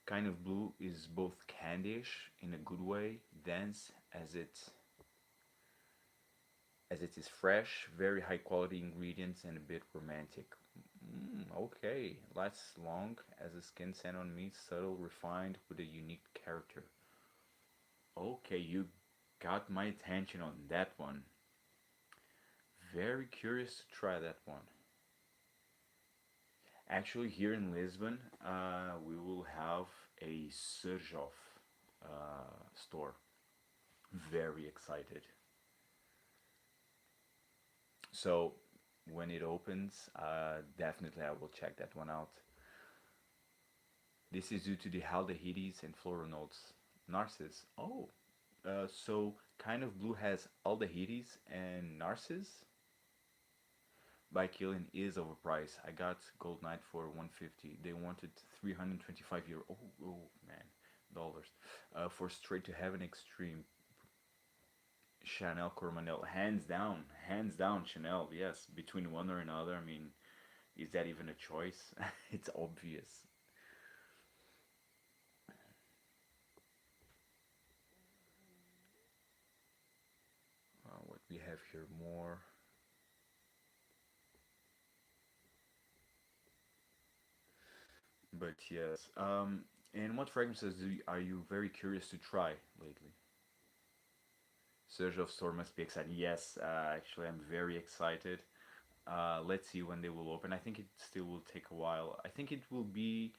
Kind of Blue is both candyish in a good way, dense as it is fresh, very high quality ingredients, and a bit romantic. Okay, lasts long as a skin scent on me, subtle, refined, with a unique character. Okay, you got my attention on that one. Very curious to try that one. Actually, here in Lisbon, we will have a Surjov store. Very excited. So when it opens, definitely I will check that one out. This is due to the aldehydes and floral notes. Narcissus. Oh, so kind of blue has aldehydes and narcissus. By Killian is overpriced. I got Gold Knight for 150. They wanted 325 euro. Oh man, dollars. For Straight to Heaven Extreme. Chanel Cormanel, hands down Chanel. Yes, between one or another. I mean, is that even a choice? It's obvious. What we have here more. But yes. And what fragrances are you very curious to try lately? Surge of Store must be exciting. Yes, actually, I'm very excited. Let's see when they will open. I think it still will take a while. I think it will be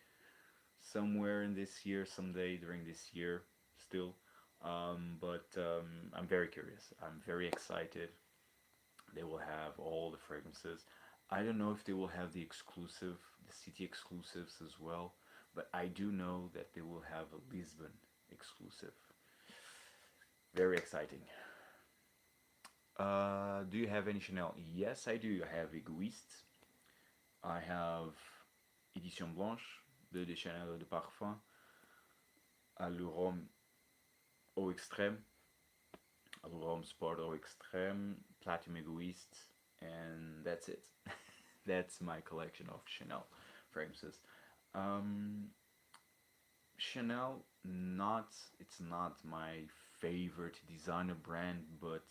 somewhere in this year, someday during this year, still. But I'm very curious. I'm very excited. They will have all the fragrances. I don't know if they will have the city exclusives as well, but I do know that they will have a Lisbon exclusive. Very exciting. Do you have any Chanel? Yes, I do. I have Egoist. I have Edition Blanche de Chanel de Parfum. Le Rhum Eau Extrême. Le Rhum Sport Eau Extrême. Platinum Egoist. And that's it. That's my collection of Chanel fragrances. Um, Chanel, not it's not my favorite designer brand, but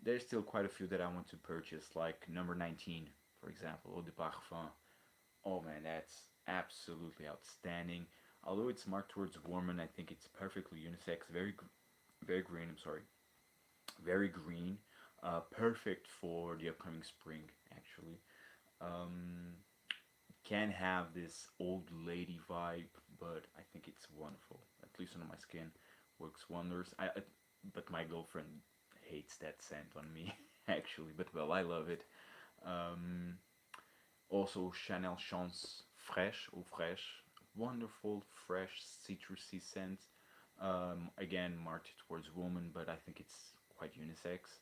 there's still quite a few that I want to purchase, like number 19, for example, Eau de Parfum. Oh man, that's absolutely outstanding. Although it's marked towards women, I think it's perfectly unisex. Very green. I'm sorry, very green. Perfect for the upcoming spring, actually. Um, can have this old lady vibe, but I think it's wonderful. At least on my skin, works wonders. But my girlfriend hates that scent on me, actually. But well, I love it. Um, Also, Chanel Chance Fresh ou Fresh, wonderful, fresh, citrusy scent. Again, marked towards women, but I think it's quite unisex.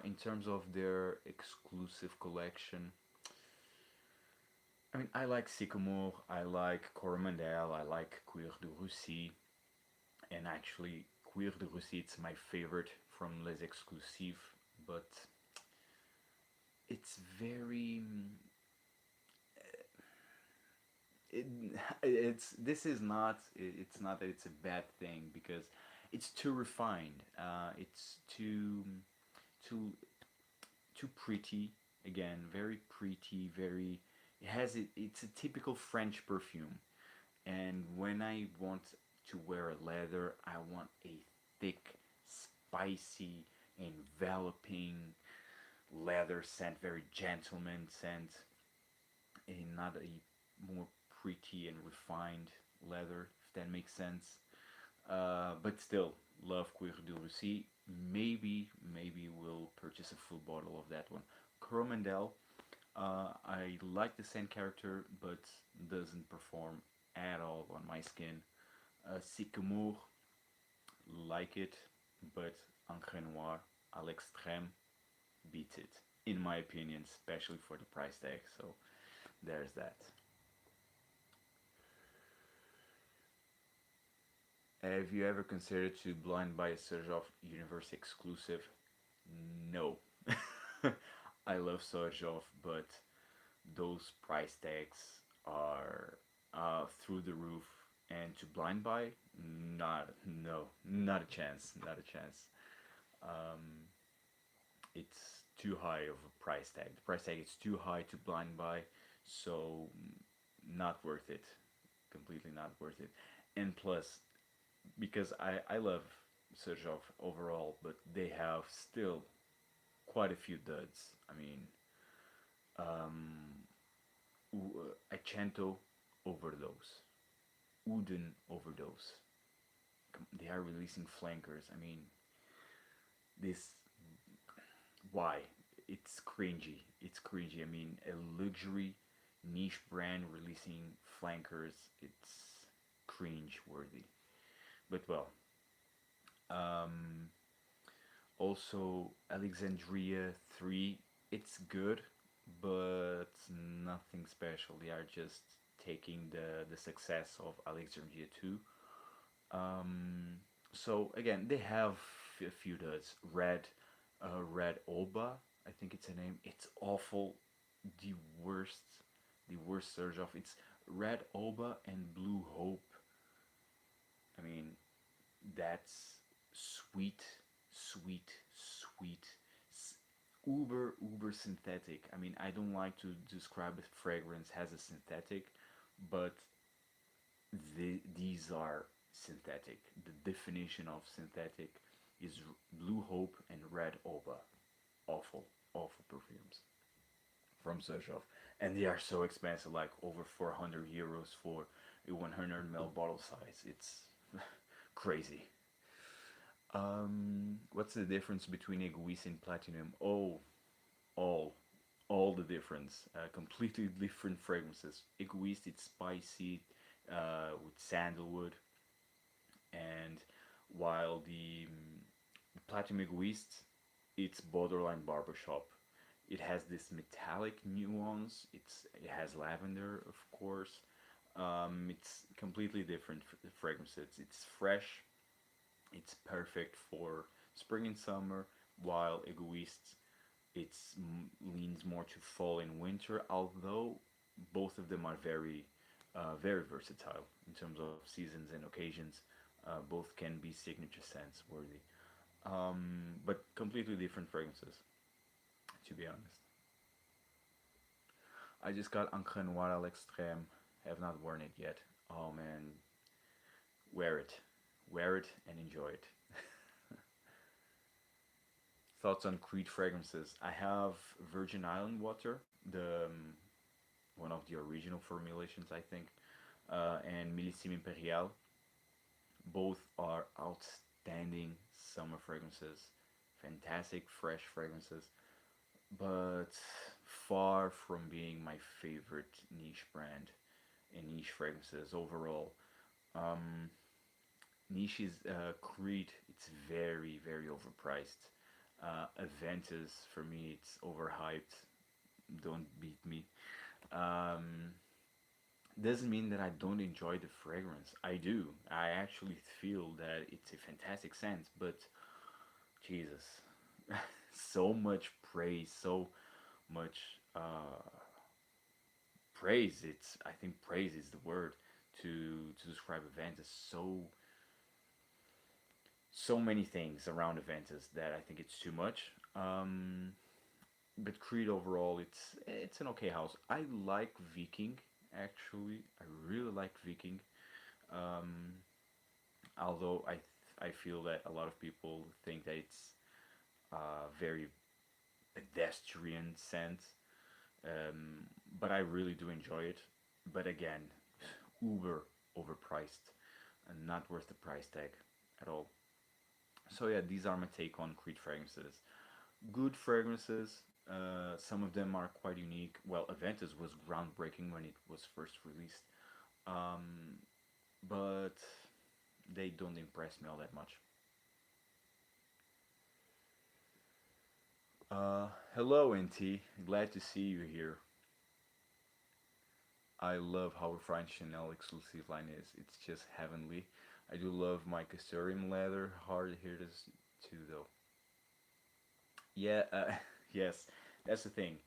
In terms of their exclusive collection, I mean, I like Sycamore, I like Coromandel, I like Cuir de Russie, and actually, Cuir de Russie it's my favorite from Les Exclusifs, but it's very it, it's this is not it's not that it's a bad thing because it's too refined. It's too too pretty. Again, very pretty. Very it has it. It's a typical French perfume. And when I want to wear a leather, I want a thick, spicy, enveloping leather scent, very gentleman scent, and not a more pretty and refined leather, if that makes sense. But still, love Cuir de Russie. Maybe we'll purchase a full bottle of that one. Coromandel, I like the scent character, but doesn't perform at all on my skin. Sycamore, like it, but Encre Noir à l'extrême beats it, in my opinion, especially for the price tag. So there's that. Have you ever considered to blind buy a Surgeoff Universe exclusive? No. I love Surgeoff, but those price tags are through the roof. And to blind buy, not no, not a chance, not a chance. Um, it's too high of a price tag. The price tag is too high to blind buy, so not worth it. Completely not worth it. And plus, because I love Sergov overall, but they have still quite a few duds. I mean, um, Accento overdose, Uden overdose. They are releasing flankers. I mean, this why? It's cringy. It's cringy. I mean, a luxury niche brand releasing flankers. It's cringe worthy. But well, um, also, Alexandria 3, it's good, but nothing special. They are just taking the success of Alexandria 2. So, again, they have. a few duds. Red Oba, I think it's a name. It's awful. The worst, the worst surge off. It's Red Oba and Blue Hope. I mean, that's sweet, sweet, sweet, uber synthetic. I mean, I don't like to describe a fragrance as a synthetic, but these are synthetic. The definition of synthetic is Blue Hope and Red Oba. Awful, awful perfumes from Sojov. And they are so expensive, like over 400 euros for a 100 ml bottle size. It's crazy. What's the difference between Egoist and Platinum? Oh, all, all the difference. Completely different fragrances. Egoist, it's spicy with sandalwood, and while the Platinum Egoist, it's borderline barbershop. It has this metallic nuance. It has lavender, of course. It's completely different fragrances. It's fresh. It's perfect for spring and summer. While Egoist, it's leans more to fall and winter. Although both of them are very versatile in terms of seasons and occasions. Both can be signature scents worthy, but completely different fragrances. To be honest, I just got Encre Noir à l'Extrême. Have not worn it yet. Oh man, wear it, wear it, and enjoy it. Thoughts on Creed fragrances? I have Virgin Island water, the one of the original formulations, I think, and Millésime Imperial. Both are outstanding summer fragrances, fantastic fresh fragrances, but far from being my favorite niche brand in niche fragrances overall. Um, Niche is Creed. It's very overpriced. Aventus for me, it's overhyped. Don't beat me. Um, doesn't mean that I don't enjoy the fragrance. I do. I actually feel that it's a fantastic scent, but Jesus, so much praise, so much praise. It's I think praise is the word to describe Aventus. So many things around Aventus that I think it's too much. But Creed overall, it's an okay house. I like Viking actually. I really like Viking. Um, Although I feel that a lot of people think that it's very pedestrian scent, um, but I really do enjoy it. But again, uber overpriced and not worth the price tag at all. So yeah, these are my take on Creed fragrances. Good fragrances. Some of them are quite unique. Well, Aventus was groundbreaking when it was first released, um, but they don't impress me all that much. Hello, NT. Glad to see you here. I love how refined Chanel exclusive line is. It's just heavenly. I do love my custodian leather hard hitters too, though. Yeah, yes, that's the thing.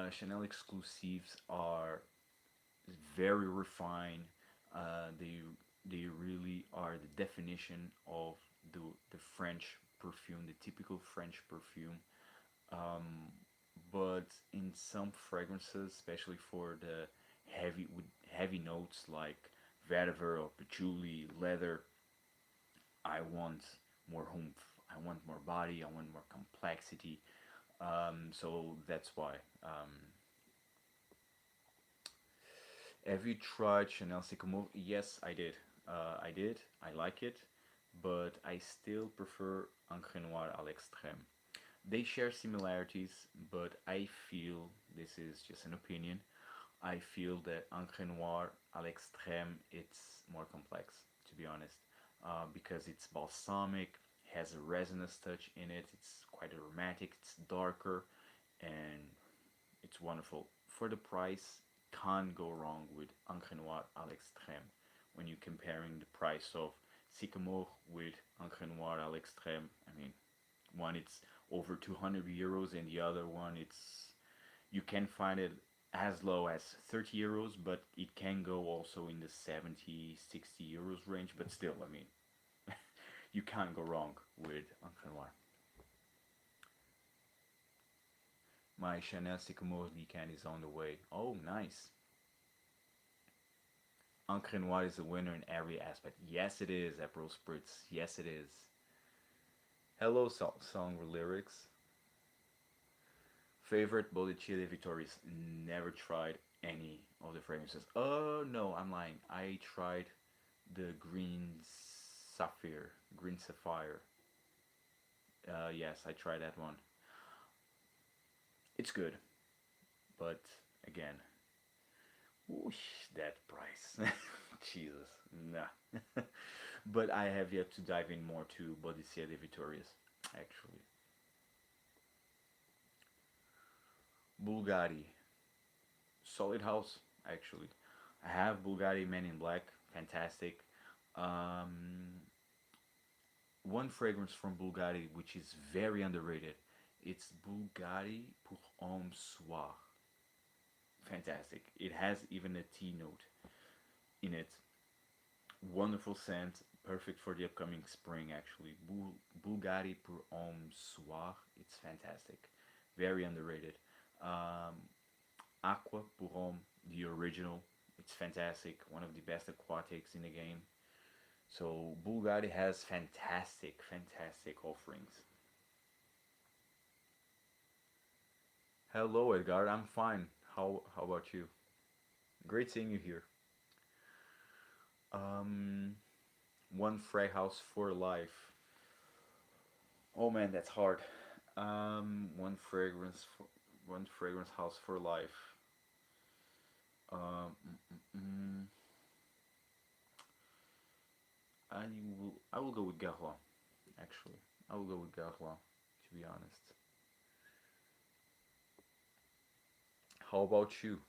Chanel exclusives are very refined. They really are the definition of the French perfume, the typical French perfume. Um, but in some fragrances, especially for the heavy notes like vetiver or patchouli, leather, I want more oomph. I want more body. I want more complexity. So that's why. Have you tried Chanel Sycamore? Yes, I did. I did. I like it, but I still prefer Encre Noir à l'extrême. They share similarities, but I feel this is just an opinion. I feel that Encre Noir à l'extrême it's more complex, to be honest, because it's balsamic, has a resinous touch in it. It's quite aromatic. It's darker, and it's wonderful. For the price, can't go wrong with Encre Noir à l'extrême when you're comparing the price of Sycamore with Encre Noir à l'extrême. I mean, one it's over 200 euros, and the other one it's you can find it as low as 30 euros, but it can go also in the 70, 60 euros range. But still, I mean, you can't go wrong with Encre Noir. My Chanel Sycamore Decan is on the way. Oh, nice. Encre Noir is a winner in every aspect. Yes, it is, April Spritz. Yes, it is. Hello, song lyrics. Favorite Botticelli Victorious. Never tried any of the fragrances. Oh, no, I'm lying. I tried the Green Sapphire. Yes, I tried that one. It's good, but again, whoosh, that price. Jesus, nah. But I have yet to dive in more to Botticelli Victorious, actually. Bulgari, solid house, actually. I have Bulgari Men in Black, fantastic. Um, One fragrance from Bulgari which is very underrated. It's Bulgari pour Homme Soir. Fantastic. It has even a tea note in it. Wonderful scent, perfect for the upcoming spring. Actually, Bulgari pour Homme Soir. It's fantastic. Very underrated. Um, Aqua pour Homme, the original. It's fantastic. One of the best aquatics in the game. So Bulgari has fantastic, fantastic offerings. Hello, Edgar. I'm fine. How about you? Great seeing you here. Um, One frag house for life. Oh man, that's hard. One fragrance house for life. Um, mm, mm, mm. I will go with Garlois. Actually, I will go with Garlois. To be honest. How about you?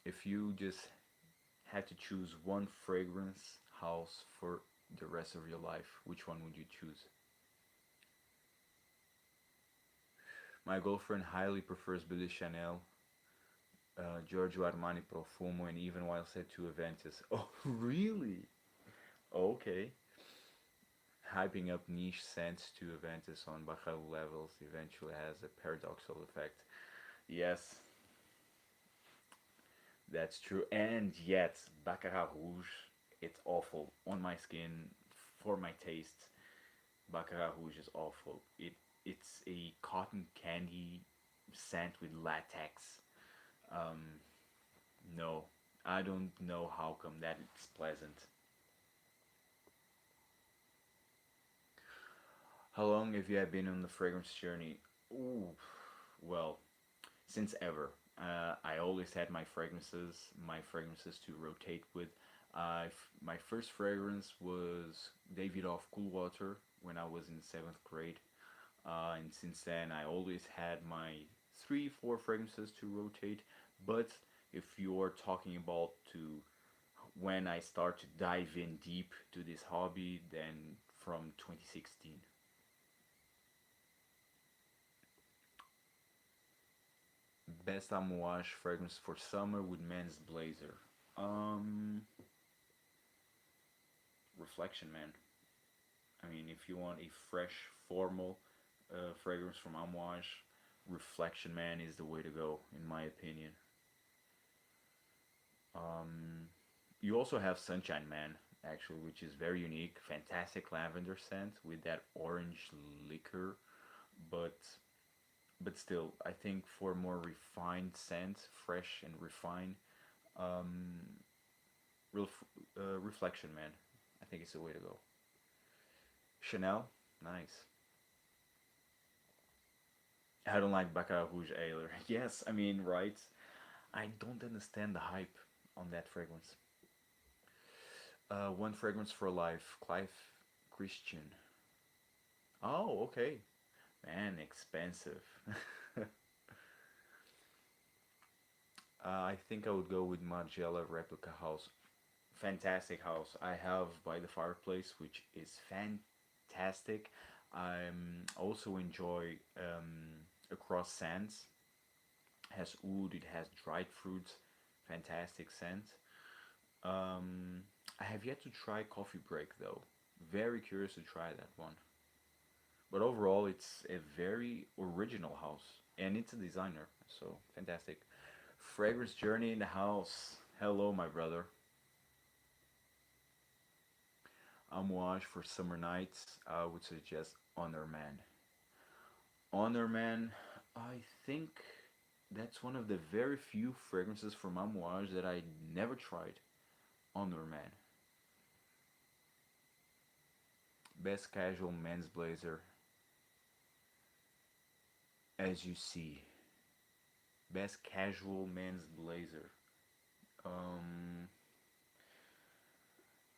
If you just had to choose one fragrance house for the rest of your life, which one would you choose? My girlfriend highly prefers Billy Chanel, Giorgio Armani Profumo, and even while said to Aventus. Oh, really? Okay. Hyping up niche scents to Aventus on Baccarat levels eventually has a paradoxical effect. Yes, that's true. And yet, Baccarat Rouge, it's awful on my skin, for my taste. Baccarat Rouge is awful. It's a cotton candy scent with latex. Um, no, I don't know how come that it's pleasant. How long have you been on the fragrance journey? Ooh, well, since ever. I always had my fragrances to rotate with. My first fragrance was David Off Cool Water when I was in seventh grade. And since then, I always had my three, four fragrances to rotate. But if you're talking about to when I start to dive in deep to this hobby, then from 2016. Best Amouage fragrance for summer with Men's Blazer. Um, Reflection Man. I mean, if you want a fresh, formal fragrance from Amouage, Reflection Man is the way to go, in my opinion. Um, you also have Sunshine Man, actually, which is very unique. Fantastic lavender scent with that orange liquor, but still, I think for more refined scent, fresh and refined, um, Reflection Man, I think it's the way to go. Chanel, nice. I don't like Baccarat Rouge either. Yes, I mean, right? I don't understand the hype on that fragrance. One fragrance for life, Clive Christian. Oh, okay. Man, expensive. I think I would go with Margiela Replica House. fantastic house I have by the fireplace, which is fantastic. I also enjoy across scents. Has oud, it has dried fruits, fantastic scent. Um, I have yet to try coffee break though. Very curious to try that one. But overall, it's a very original house, and it's a designer, so fantastic. Fragrance journey in the house. Hello, my brother. Amouage for summer nights. I would suggest Honor Man. Honor Man. I think that's one of the very few fragrances from Amouage that I never tried. Honor Man. Best casual men's blazer. As you see. Best casual men's blazer. Um,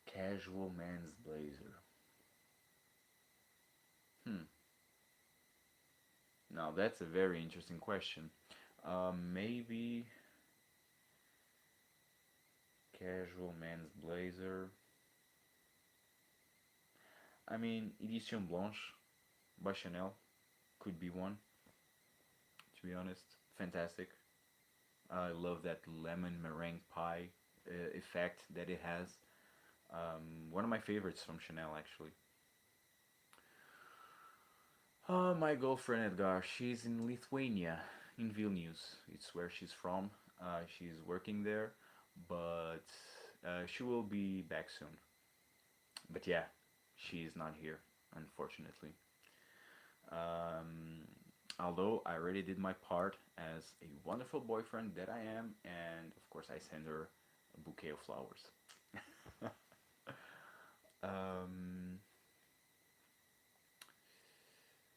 Casual men's blazer. Hmm. Now that's a very interesting question. Maybe casual men's blazer. I mean, Edition Blanche by Chanel could be one. To be honest, fantastic. I love that lemon meringue pie effect that it has. One of my favorites from Chanel, actually. My girlfriend Edgar, she's in Lithuania, in Vilnius. It's where she's from. She's working there, but she will be back soon. But yeah, she is not here, unfortunately. Um, Although I already did my part as a wonderful boyfriend that I am, and of course I send her a bouquet of flowers. um,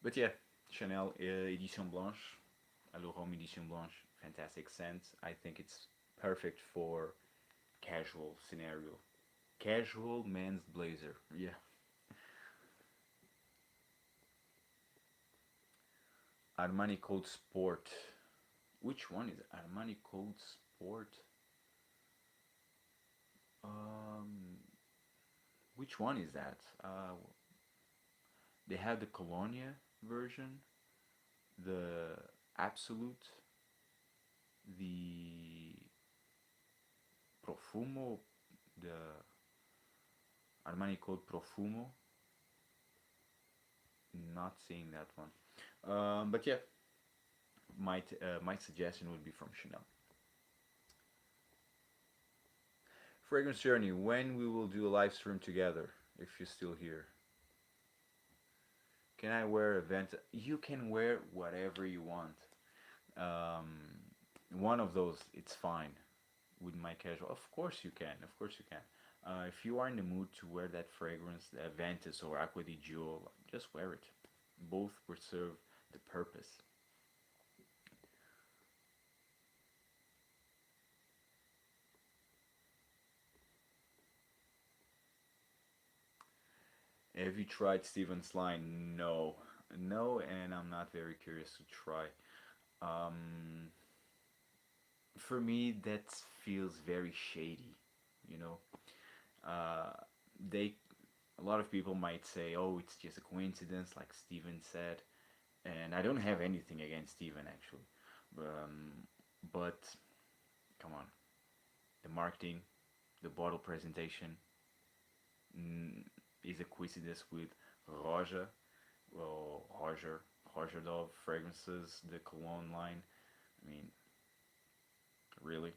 but yeah, Chanel Edition Blanche, Allure Homme Edition Blanche, fantastic scent. I think it's perfect for casual scenario. Casual men's blazer. Yeah. Armani Code Sport. Which one is it? Armani Code Sport? Um, which one is that? They have the Colonia version, the Absolute, the Profumo, the Armani Code Profumo. Not seeing that one. But yeah, my suggestion would be from Chanel. Fragrance Journey. When we will do a live stream together, if you're still here. Can I wear a vent? You can wear whatever you want. Um, One of those, it's fine with my casual. Of course you can. Of course you can. If you are in the mood to wear that fragrance, the Aventus or Aqua di Gio, just wear it. Both will serve the purpose. Have you tried Steven's line? No. No, and I'm not very curious to try. Um, for me, that feels very shady, you know. Uh, they, a lot of people might say, oh, it's just a coincidence, like Steven said. And I don't have anything against Steven, actually. Um, but, come on. The marketing, the bottle presentation, mm, is a coincidence with Roja, well, Roger Dove fragrances, the cologne line. I mean, really.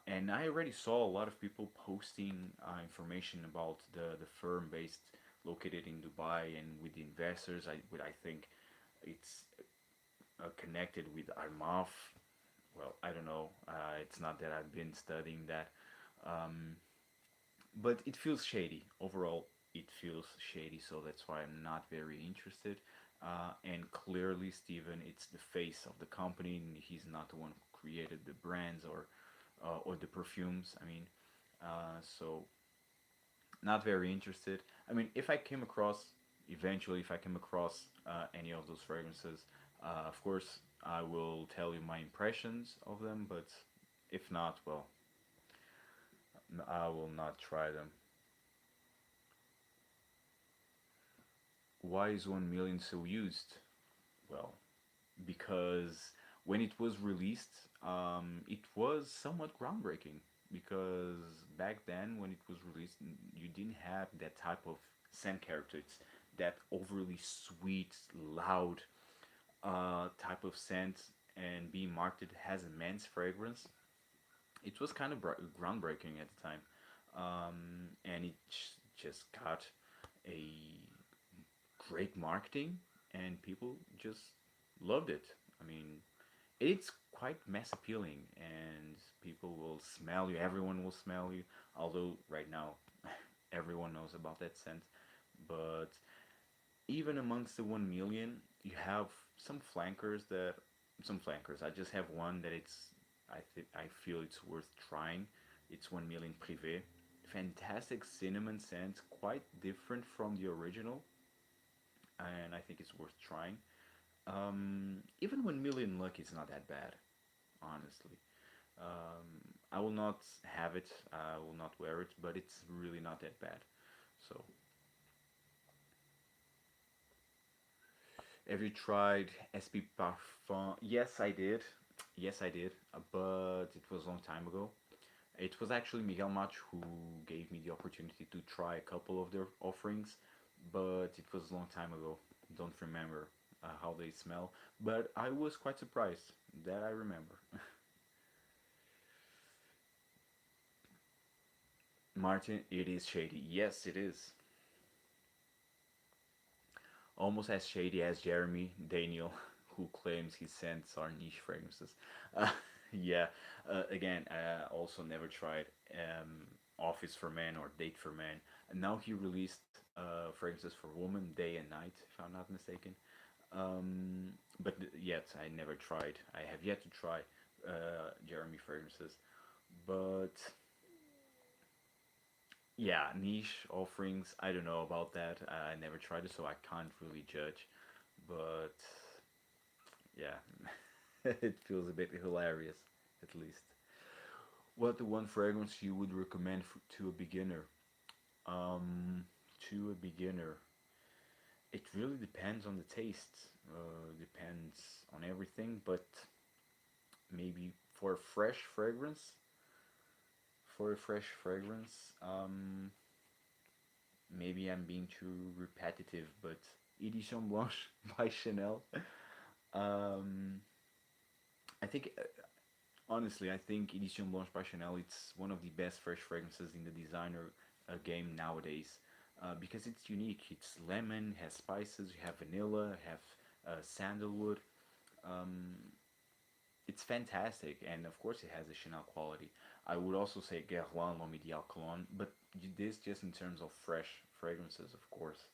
And I already saw a lot of people posting information about the firm based located in Dubai and with the investors. I think it's connected with Armaf. Well, I don't know. It's not that I've been studying that, um, but it feels shady overall. It feels shady, so that's why I'm not very interested. And clearly, Steven, it's the face of the company, and he's not the one who created the brands or the perfumes. I mean, so not very interested. I mean, if I came across eventually, if I came across any of those fragrances, of course I will tell you my impressions of them. But if not, well, I will not try them. Why is 1 million so used? Well, because when it was released, it was somewhat groundbreaking. Because back then, when it was released, you didn't have that type of scent character. It's that overly sweet, loud type of scent, and being marketed as a men's fragrance. It was kind of groundbreaking at the time, and it just got a great marketing, and people just loved it. I mean, it's quite mass appealing, and people will smell you. Everyone will smell you. Although right now, everyone knows about that scent, but even amongst the 1 million, you have some flankers that some flankers. I just have one that I feel it's worth trying. It's 1 million Privé. Fantastic cinnamon scent, quite different from the original, and I think it's worth trying. Even 1 million Lucky is not that bad, honestly. I will not have it. I will not wear it, but it's really not that bad. So, have you tried SP Parfum? Yes, I did. Yes, I did. But it was a long time ago. It was actually Miguel Mach who gave me the opportunity to try a couple of their offerings, but it was a long time ago. Don't remember how they smell, but I was quite surprised that I remember. Martin, it is shady. Yes, it is. Almost as shady as Jeremy Daniel, who claims his scents are niche fragrances. Uh, yeah, again, I also never tried Office for Men or Date for Men. And now he released fragrances for women, day and night, if I'm not mistaken. But yet, I never tried. I have yet to try Jeremy fragrances. But yeah, niche offerings, I don't know about that. I never tried it, so I can't really judge. But yeah, it feels a bit hilarious, at least. What the one fragrance you would recommend to a beginner? Um, to a beginner, it really depends on the taste. Depends on everything, but maybe for a fresh fragrance, for a fresh fragrance, maybe I'm being too repetitive, but Edition Blanche by Chanel. Um, I think honestly, I think Edition Blanche by Chanel it's one of the best fresh fragrances in the designer game nowadays because it's unique. It's lemon, has spices, you have vanilla, have sandalwood. Um, it's fantastic, and of course, it has a Chanel quality. I would also say Guerlain L'Homme Ideal Cologne, but this just in terms of fresh fragrances, of course.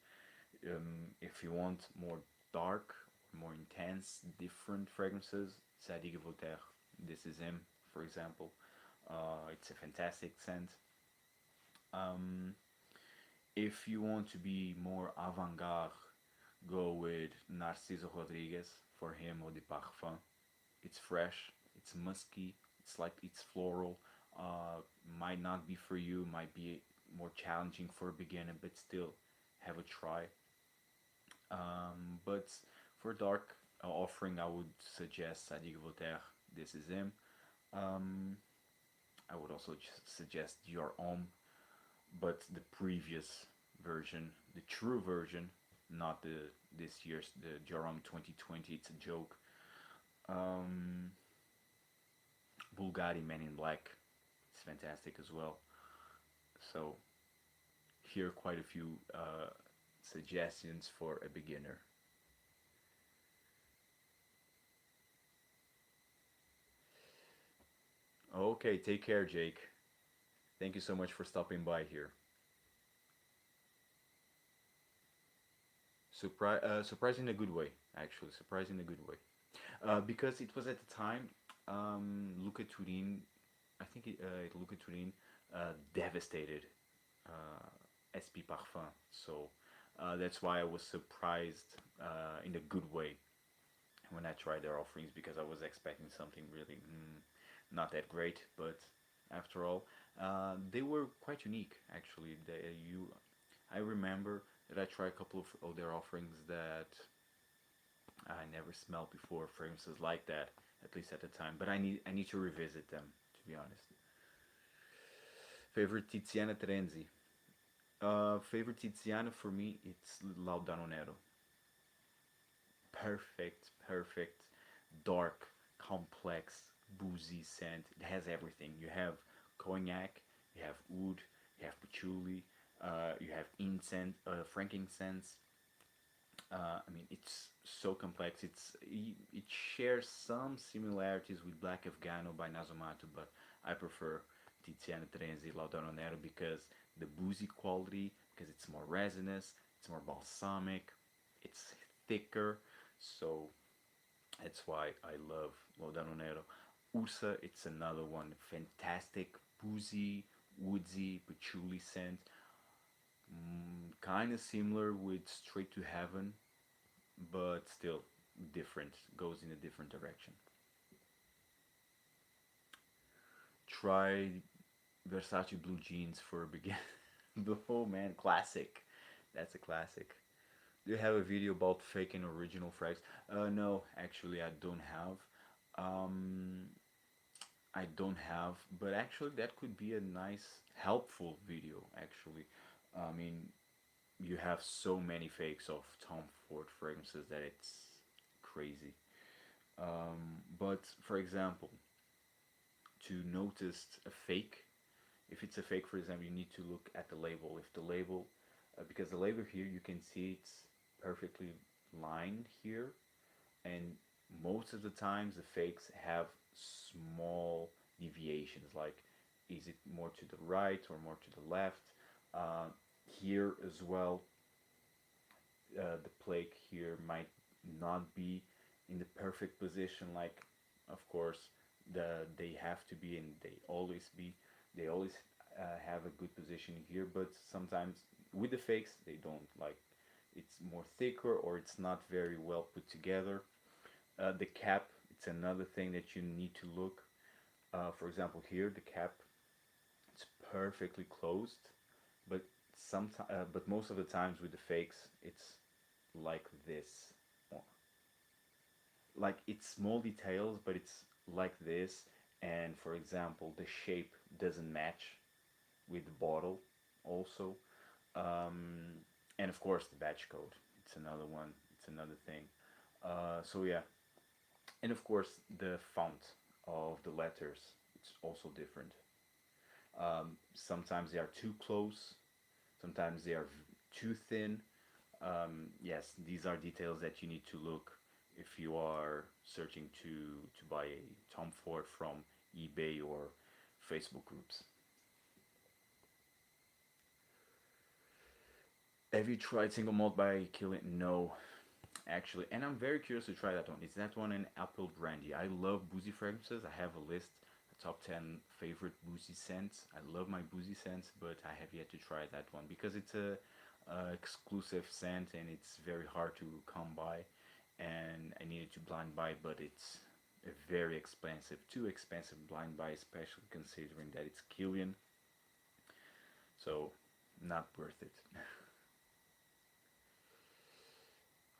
If you want more dark, more intense, different fragrances, Sadiq Voltaire, this is him, for example. It's a fantastic scent. Um, if you want to be more avant-garde, go with Narciso Rodriguez for him or de Parfum. It's fresh, it's musky, it's floral. Might not be for you, might be more challenging for a beginner, but still have a try. But for dark offering, I would suggest Sadiq Voltaire. This is him. Um, I would also suggest Your Homme, but the previous version, the true version, not the this year's the Joram 2020. It's a joke. Um, Bulgari Men in Black. It's fantastic as well. So here are quite a few suggestions for a beginner. Okay, take care, Jake. Thank you so much for stopping by here. Surprise in a good way, actually. Surprise in a good way. Because it was at the time, Luca Turin, I think Luca Turin devastated SP Parfum. So that's why I was surprised in a good way when I tried their offerings because I was expecting something really not that great. But after all, They were quite unique, actually. I remember that I tried a couple of their offerings that I never smelled before. Fragrances like that, at least at the time. But I need to revisit them, to be honest. Favorite Tiziana Trenzi. Favorite Tiziana for me, it's Laudano Nero. Perfect, perfect, dark, complex, boozy scent. It has everything. You have cognac, you have oud, you have patchouli, you have incense, frankincense. I mean, it's so complex. It shares some similarities with Black Afghano by Nasomato, but I prefer Tiziana Trenzi Laudano Nero because the boozy quality, because it's more resinous, it's more balsamic, it's thicker. So that's why I love Laudano Nero. Ursa, it's another one. Fantastic, boozy, woodsy, patchouli scent. Kind of similar with Straight to Heaven, but still different. Goes in a different direction. Try Versace blue jeans for a beginner. Oh man, classic. That's a classic. Do you have a video about fake and original frags? No, actually, I don't have. Um, I don't have, but actually, that could be a nice, helpful video. Actually, I mean, you have so many fakes of Tom Ford fragrances that it's crazy. But for example, to notice a fake, if it's a fake, for example, you need to look at the label. If the label, because the label here, you can see it's perfectly lined here, and most of the times the fakes have small deviations. Like, is it more to the right or more to the left? Uh, Here as well, the plaque here might not be in the perfect position. Like, of course, they have to be, and they always be. They always have a good position here, but sometimes with the fakes they don't. Like, it's more thicker or it's not very well put together. The cap, it's another thing that you need to look. For example, here the cap, it's perfectly closed, but but most of the times with the fakes, it's like this. Like, it's small details, but it's like this. And for example, the shape doesn't match with the bottle, also. Um, and of course, the batch code. It's another one. It's another thing. So yeah, and of course, the font of the letters. It's also different. Sometimes they are too close. Sometimes they are too thin. Yes, these are details that you need to look if you are searching to buy a Tom Ford from eBay or Facebook groups. Have you tried single malt by Killing? No, actually, and I'm very curious to try that one. Is that one an apple brandy? I love boozy fragrances. I have a list, a top 10 favorite boozy scents. I love my boozy scents, but I have yet to try that one because it's a exclusive scent and it's very hard to come by. And I needed to blind buy, but it's a very expensive, too expensive blind buy, especially considering that it's Killian. So, not worth it.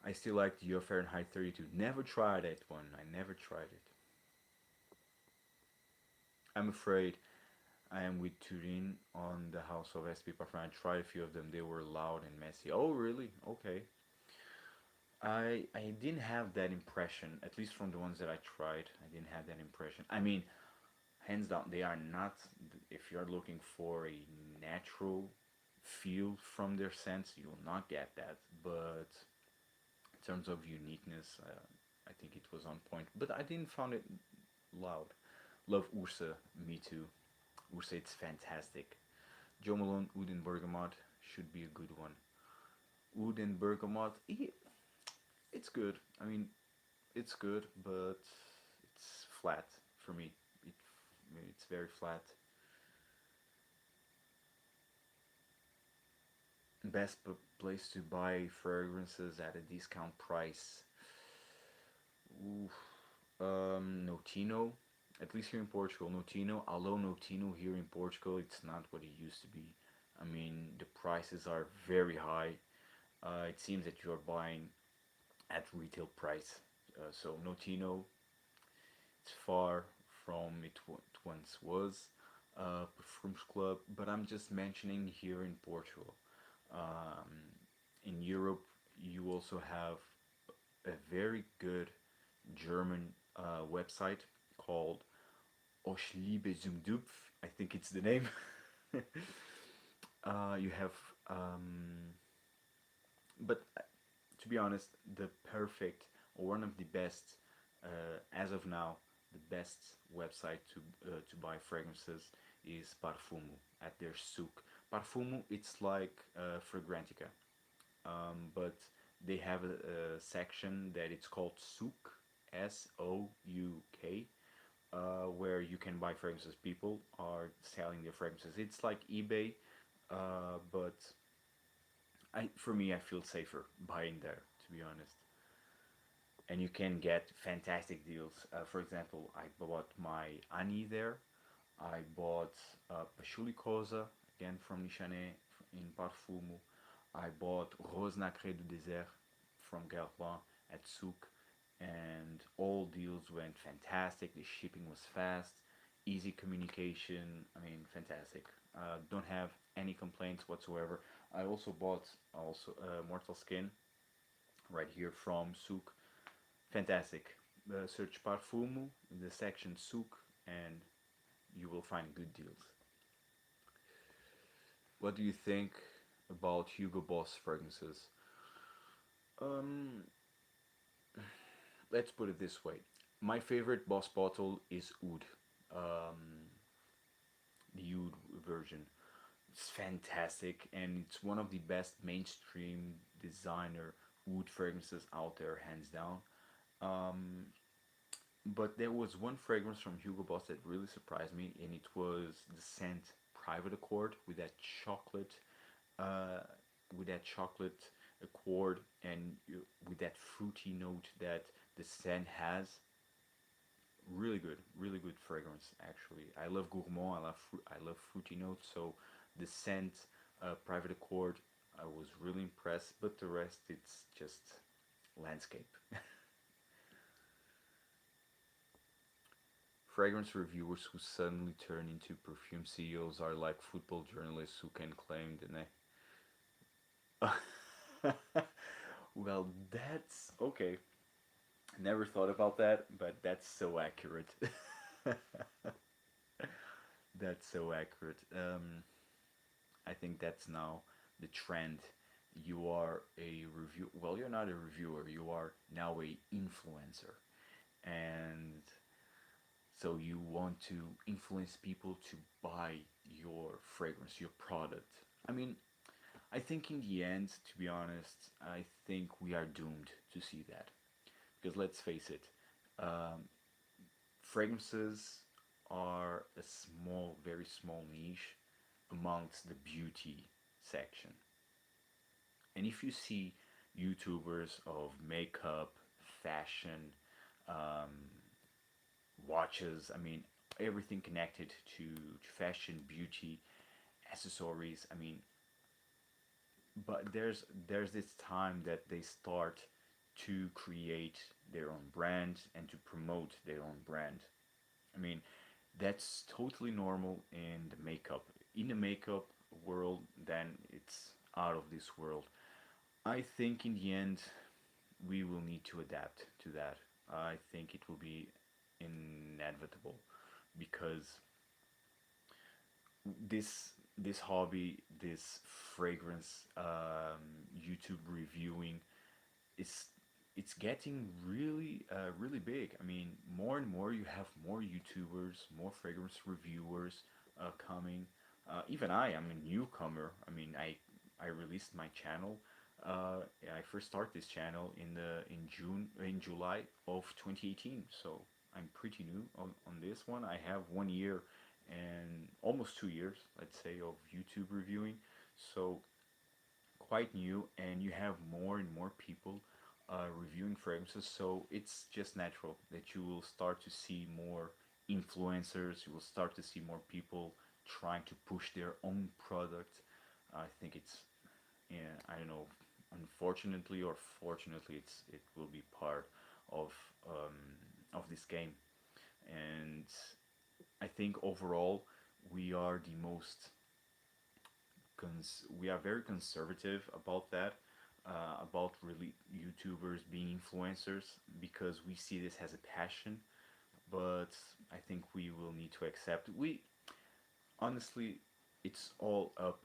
I still like the Your Fahrenheit 32. Never tried that one. I never tried it. I'm afraid I am with Turin on the House of SP Parfum. I tried a few of them. They were loud and messy. Oh, really? Okay. I didn't have that impression, at least from the ones that I tried. I didn't have that impression. I mean, hands down, they are not. If you're looking for a natural feel from their scents, you will not get that. But in terms of uniqueness, I think it was on point. But I didn't find it loud. Love Ursa, me too. Ursa, it's fantastic. Joe Malone, Oud and Bergamot should be a good one. Oud and Bergamot, it's good. I mean, it's good, but it's flat for me. It, it's very flat. Best place to buy fragrances at a discount price. Ooh, Notino. At least here in Portugal, Notino, although Notino here in Portugal, it's not what it used to be. I mean, the prices are very high. It seems that you are buying at retail price. So Notino, it's far from it once was. Perfumes Club, but I'm just mentioning here in Portugal. Um, in Europe, you also have a very good German website called Oschliebe zum Dupf. I think it's the name. You have, but to be honest, the perfect or one of the best, as of now, the best website to buy fragrances is Parfumo at their souk. Parfumo, it's like Fragrantica, but they have a section that it's called souk, SOUK, where you can buy fragrances. People are selling their fragrances. It's like eBay, but for me, I feel safer buying there, to be honest. And you can get fantastic deals. For example, I bought my Ani there. I bought Patchouli again from Nichané in Parfumo. I bought Rose Nacré du Désert from Guerlain at Souk, and all deals went fantastic. The shipping was fast, easy communication. I mean, fantastic. Don't have any complaints whatsoever. I also bought also Mortal Skin right here from Souk. Fantastic. Search Parfumo in the section Souk, and you will find good deals. What do you think about Hugo Boss fragrances? Um, let's put it this way. My favorite Boss bottle is Oud, um, the Oud version. It's fantastic, and it's one of the best mainstream designer Oud fragrances out there, hands down. Um, but there was one fragrance from Hugo Boss that really surprised me, and it was the scent Private Accord uh, with that chocolate accord, and with that fruity note that the scent has. Really good fragrance. Actually, I love gourmand. I love fruity notes. So the scent, Private Accord, I was really impressed. But the rest, it's just landscape. Fragrance reviewers who suddenly turn into perfume CEOs are like football journalists who can claim the name. Well, that's okay. Never thought about that, but that's so accurate. That's so accurate. I think that's now the trend. You are a review. Well, you're not a reviewer. You are now a influencer, and so you want to influence people to buy your fragrance, your product. I mean, I think in the end, to be honest, I think we are doomed to see that. Because let's face it, um, fragrances are a small, very small niche amongst the beauty section. And if you see YouTubers of makeup, fashion, um, watches, I mean, everything connected to fashion, beauty, accessories, I mean, but there's this time that they start to create their own brand and to promote their own brand. I mean, that's totally normal in the makeup. In the makeup world, then it's out of this world. I think in the end, we will need to adapt to that. I think it will be inevitable because this hobby, this fragrance YouTube reviewing, is it's getting really big. I mean, more and more you have more YouTubers, more fragrance reviewers coming. Even I am a newcomer. I mean, I released my channel. I first started this channel in July of 2018. So I'm pretty new on this one. I have 1 year and almost 2 years, let's say, of YouTube reviewing. So quite new, and you have more and more people reviewing fragrances. So it's just natural that you will start to see more influencers. You will start to see more people trying to push their own product. I think it's, yeah, I don't know, unfortunately or fortunately, it will be part of this game. And I think overall we are the most we are very conservative about that, about really YouTubers being influencers, because we see this as a passion. But I think we will need to accept, we honestly, it's all up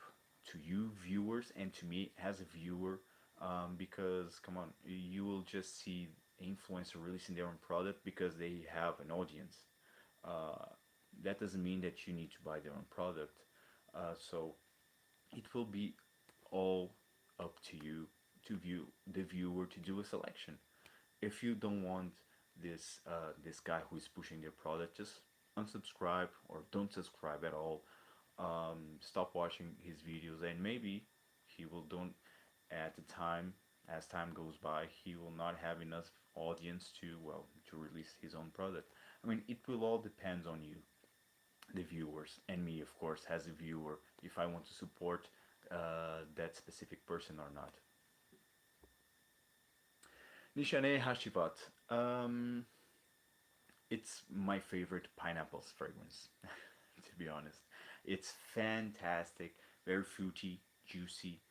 to you viewers and to me as a viewer, because come on, you will just see influencer releasing their own product because they have an audience. uh, that doesn't mean that you need to buy their own product. So it will be all up to you, to view the viewer, to do a selection. If you don't want this guy who is pushing their product, just unsubscribe or don't subscribe at all. Stop watching his videos, and maybe he will don't, at the time, as time goes by, he will not have enough audience to, well, to release his own product. I mean, it will all depend on you, the viewers, and me, of course, as a viewer, if I want to support that specific person or not. Nishane Hashivat. Um, it's my favorite pineapples fragrance, to be honest. It's fantastic, very fruity, juicy,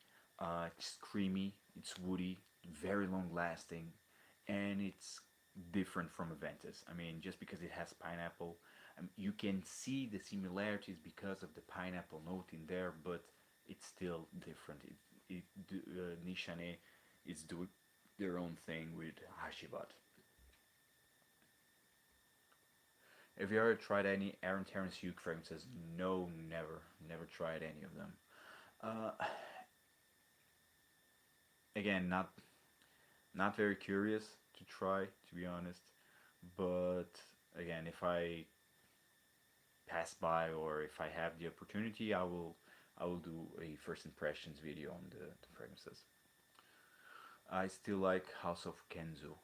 it's creamy, it's woody, very long lasting, and it's different from Aventus. I mean, just because it has pineapple, you can see the similarities because of the pineapple note in there, but it's still different. Nishane is doing their own thing with Hashibat. Have you ever tried any Aaron Terrence Hugh fragrances? No, never. Never tried any of them. Uh, Again, not very curious to try, to be honest. But again, if I pass by or if I have the opportunity, I will do a first impressions video on the fragrances. I still like House of Kenzo.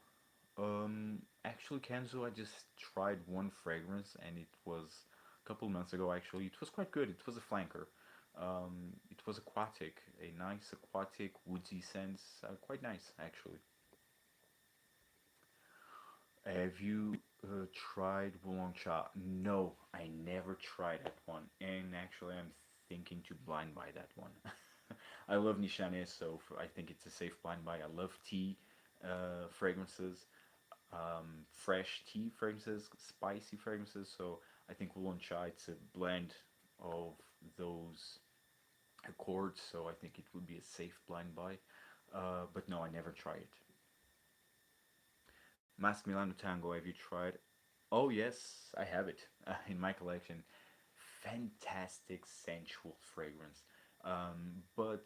Actually, Kenzo, I just tried one fragrance and it was a couple months ago. Actually, it was quite good. It was a flanker. It was aquatic, a nice aquatic woodsy sense, quite nice actually. Have you tried Wulong Cha? No, I never tried that one, and actually, I'm thinking to blind buy that one. I love Nishane, so I think it's a safe blind buy. I love tea fragrances, fresh tea fragrances, spicy fragrances. So I think Wulong Cha, it's a blend of those accords. So I think it would be a safe blind buy. But no, I never tried it. Mask Milano Tango, have you tried? Oh yes, I have it in my collection. Fantastic sensual fragrance, but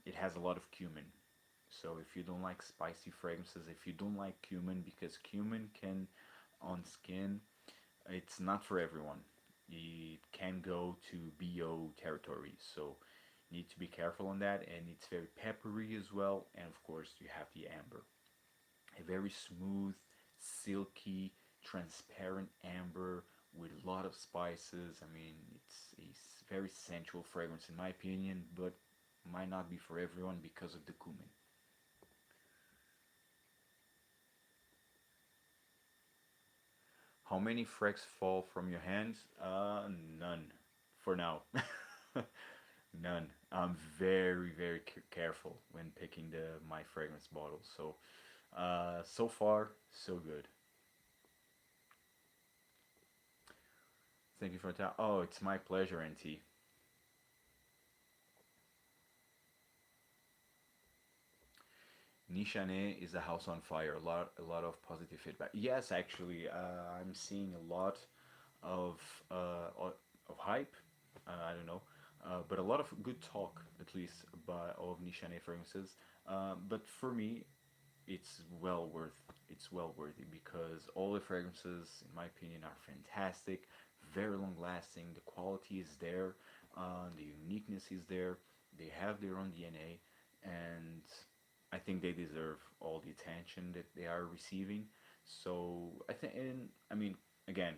it has a lot of cumin. So if you don't like spicy fragrances, if you don't like cumin, because cumin can, on skin, it's not for everyone. It can go to BO territory, so you need to be careful on that. And it's very peppery as well. And of course, you have the amber, a very smooth, silky, transparent amber with a lot of spices. I mean, it's a very sensual fragrance in my opinion, but might not be for everyone because of the cumin. How many frags fall from your hands? None. For now. None. I'm very, very careful when picking my fragrance bottles. So, so far, so good. Thank you for that. Oh, it's my pleasure, NT. Nishane is a house on fire. A lot of positive feedback. Yes, actually, I'm seeing a lot of of hype. I don't know, but a lot of good talk, at least, of Nishane fragrances. But for me, it's well worth. It's well worthy because all the fragrances, in my opinion, are fantastic, very long lasting. The quality is there, the uniqueness is there. They have their own DNA, and I think they deserve all the attention that they are receiving. So I think, and I mean, again,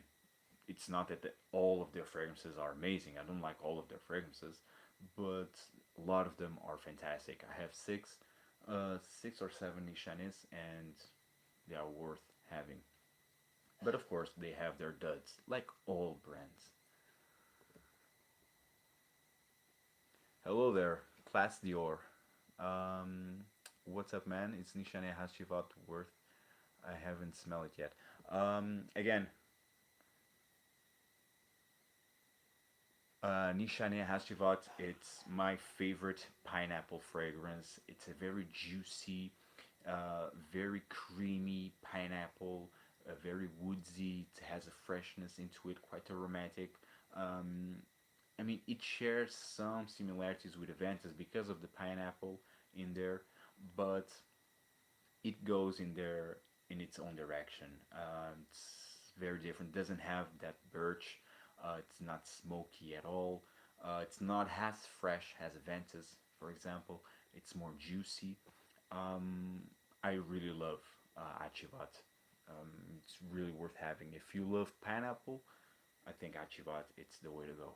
It's not that all of their fragrances are amazing. I don't like all of their fragrances, but a lot of them are fantastic. I have six or seven Nishanes, and they are worth having. But of course, they have their duds, like all brands. Hello there, Class Dior. Um, what's up, man? It's Nishane Hashivat worth. I haven't smelled it yet. Again, Nishane Hashivat, it's my favorite pineapple fragrance. It's a very juicy, very creamy pineapple, very woodsy. It has a freshness into it, quite aromatic. Um, I mean, it shares some similarities with Aventus because of the pineapple in there, but it goes in there in its own direction. It's very different. Doesn't have that birch. It's not smoky at all. It's not as fresh as Aventus, for example. It's more juicy. Um, I really love Achivat. It's really worth having. If you love pineapple, I think Achivat it's the way to go.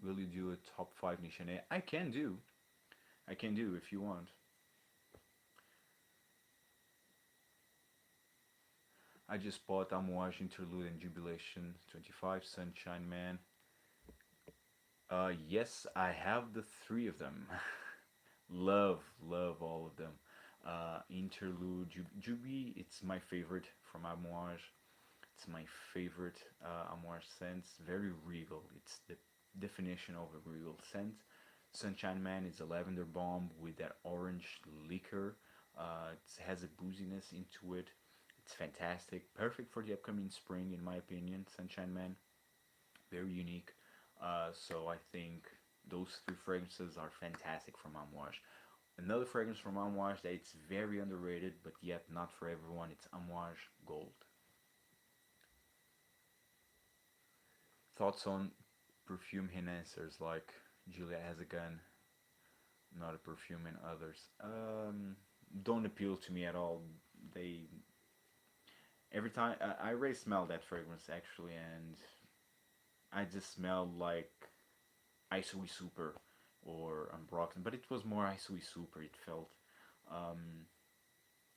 Will you do a top five Nishane? I can do. I can do if you want. I just bought Amouage Interlude and Jubilation 25 Sunshine Man. Yes, I have the three of them. love, love all of them. Interlude, Jubi, it's my favorite from Amouage. It's my favorite Amouage scent. Very regal. It's the definition of a regal scent. Sunshine Man is a lavender bomb with that orange liquor. It has a booziness into it. It's fantastic. Perfect for the upcoming spring, in my opinion. Sunshine Man, very unique. So I think those three fragrances are fantastic from Amouage. Another fragrance from Amouage that it's very underrated, but yet not for everyone. It's Amouage Gold. Thoughts on perfume enhancers like Julia has a gun, not a perfume, and others. Don't appeal to me at all. They every time I already smelled that fragrance actually, and I just smelled like Isoi Super or Unbroken, but it was more Isoi Super. It felt um,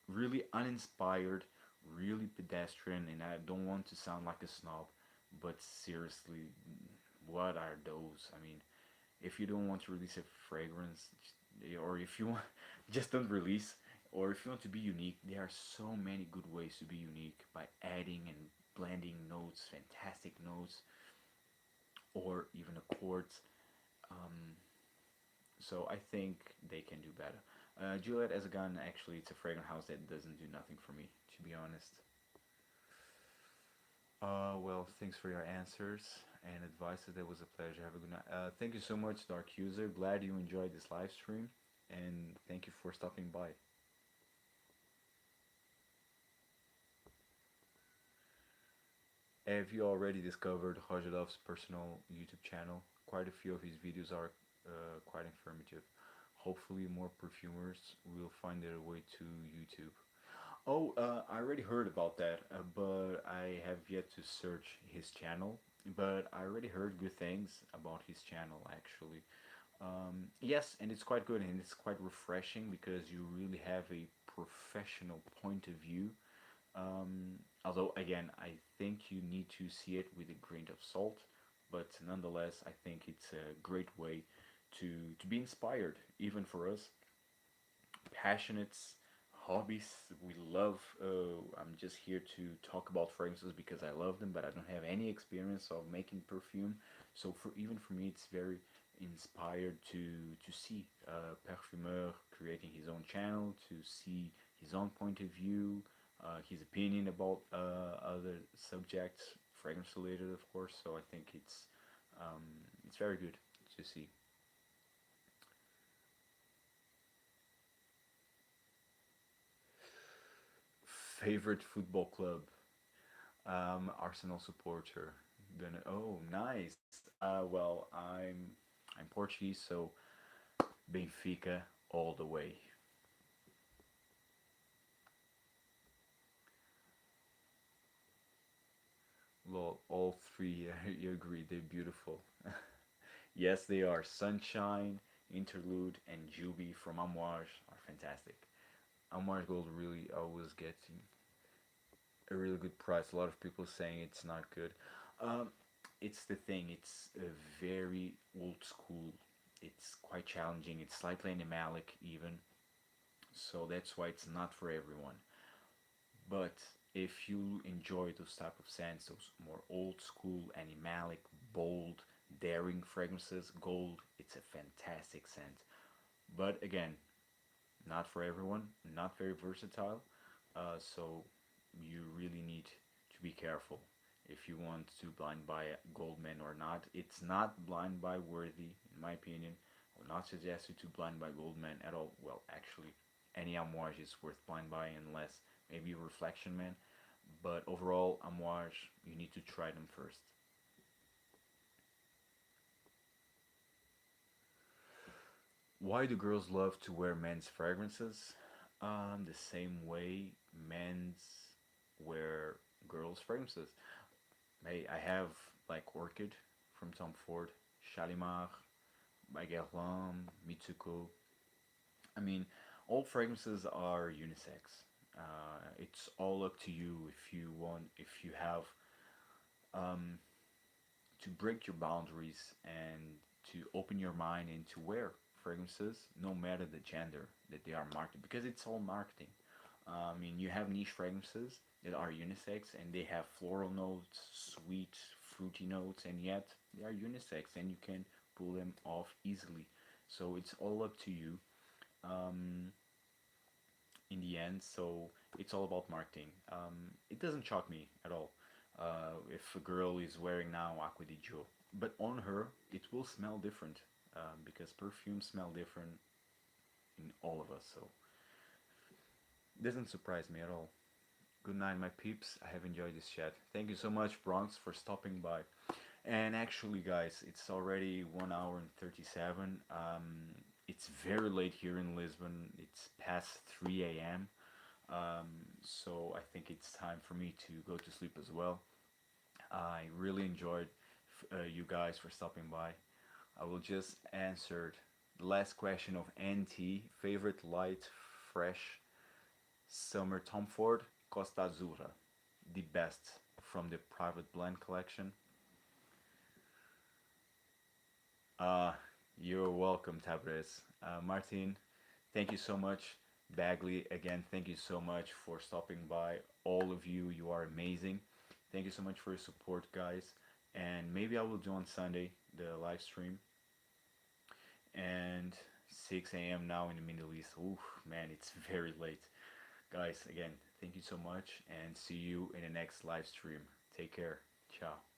really uninspired, really pedestrian, and I don't want to sound like a snob, but seriously, what are those? I mean, if you don't want to release a fragrance, or if you want, just don't release. Or if you want to be unique, there are so many good ways to be unique by adding and blending notes, fantastic notes, or even accords. Um, so I think they can do better. Juliet as a gun, actually, it's a fragrance house that doesn't do nothing for me, to be honest. Well, thanks for your answers and advices. That was a pleasure. Have a good night. Thank you so much, Dark User. Glad you enjoyed this live stream, and thank you for stopping by. Have you already discovered Hojadov's personal YouTube channel? Quite a few of his videos are quite informative. Hopefully, more perfumers will find their way to YouTube. Oh, I already heard about that, but I have yet to search his channel. But I already heard good things about his channel actually. Yes, and it's quite good and it's quite refreshing because you really have a professional point of view. Although, again, I think you need to see it with a grain of salt, but nonetheless, I think it's a great way to be inspired, even for us passionate hobbies. We love. I'm just here to talk about fragrances because I love them, but I don't have any experience of making perfume. So for even for me, it's very inspired to see a parfumeur creating his own channel, to see his own point of view, his opinion about other subjects, fragrance related, of course. So I think um, it's very good to see. Favorite football club? Arsenal supporter. Oh, nice. Well, I'm Portuguese, so Benfica all the way. Well, all three. You agree, they're beautiful. Yes, they are. Sunshine, Interlude, and Juby from Amouage are fantastic. Amouage Gold really always gets a really good price. A lot of people saying it's not good. Um, it's the thing. It's a very old school. It's quite challenging. It's slightly animalic even, so that's why it's not for everyone. But if you enjoy those type of scents, those more old school, animalic, bold, daring fragrances, gold, it's a fantastic scent. But again, not for everyone, not very versatile. So you really need to be careful if you want to blind buy Goldman or not. It's not blind buy worthy, in my opinion. I would not suggest you to blind buy Goldman at all. Well, actually, any Amouage is worth blind buying unless maybe Reflection Man. But overall, Amouage, you need to try them first. Why do girls love to wear men's fragrances? The same way men's wear girls' fragrances. I have like Orchid from Tom Ford, Shalimar by Guerlain, Mitsuko. I mean, all fragrances are unisex. It's all up to you if you want, if you have um, to break your boundaries and to open your mind and to wear fragrances, no matter the gender that they are marketed, because it's all marketing. I mean, you have niche fragrances that are unisex and they have floral notes, sweet, fruity notes, and yet they are unisex and you can pull them off easily. So it's all up to you um, in the end. So it's all about marketing. It doesn't shock me at all if a girl is wearing now Acqua di Gio, but on her it will smell different because perfumes smell different in all of us. So it doesn't surprise me at all. Good night, my peeps. I have enjoyed this chat. Thank you so much, Bronx, for stopping by. And actually, guys, it's already 1 hour and 37. It's very late here in Lisbon. It's past 3 a.m. So I think it's time for me to go to sleep as well. I really enjoyed you guys for stopping by. I will just answer the last question of NT. Favorite light, fresh summer Tom Ford Costa Azura, the best from the private blend collection. Uh, you're welcome, Tabres. Martin, thank you so much. Bagley, again, thank you so much for stopping by. All of you, you are amazing. Thank you so much for your support, guys. And maybe I will do on Sunday the live stream. And 6 a.m. now in the Middle East. Ooh, man, it's very late. Guys, again, thank you so much and see you in the next live stream. Take care. Ciao.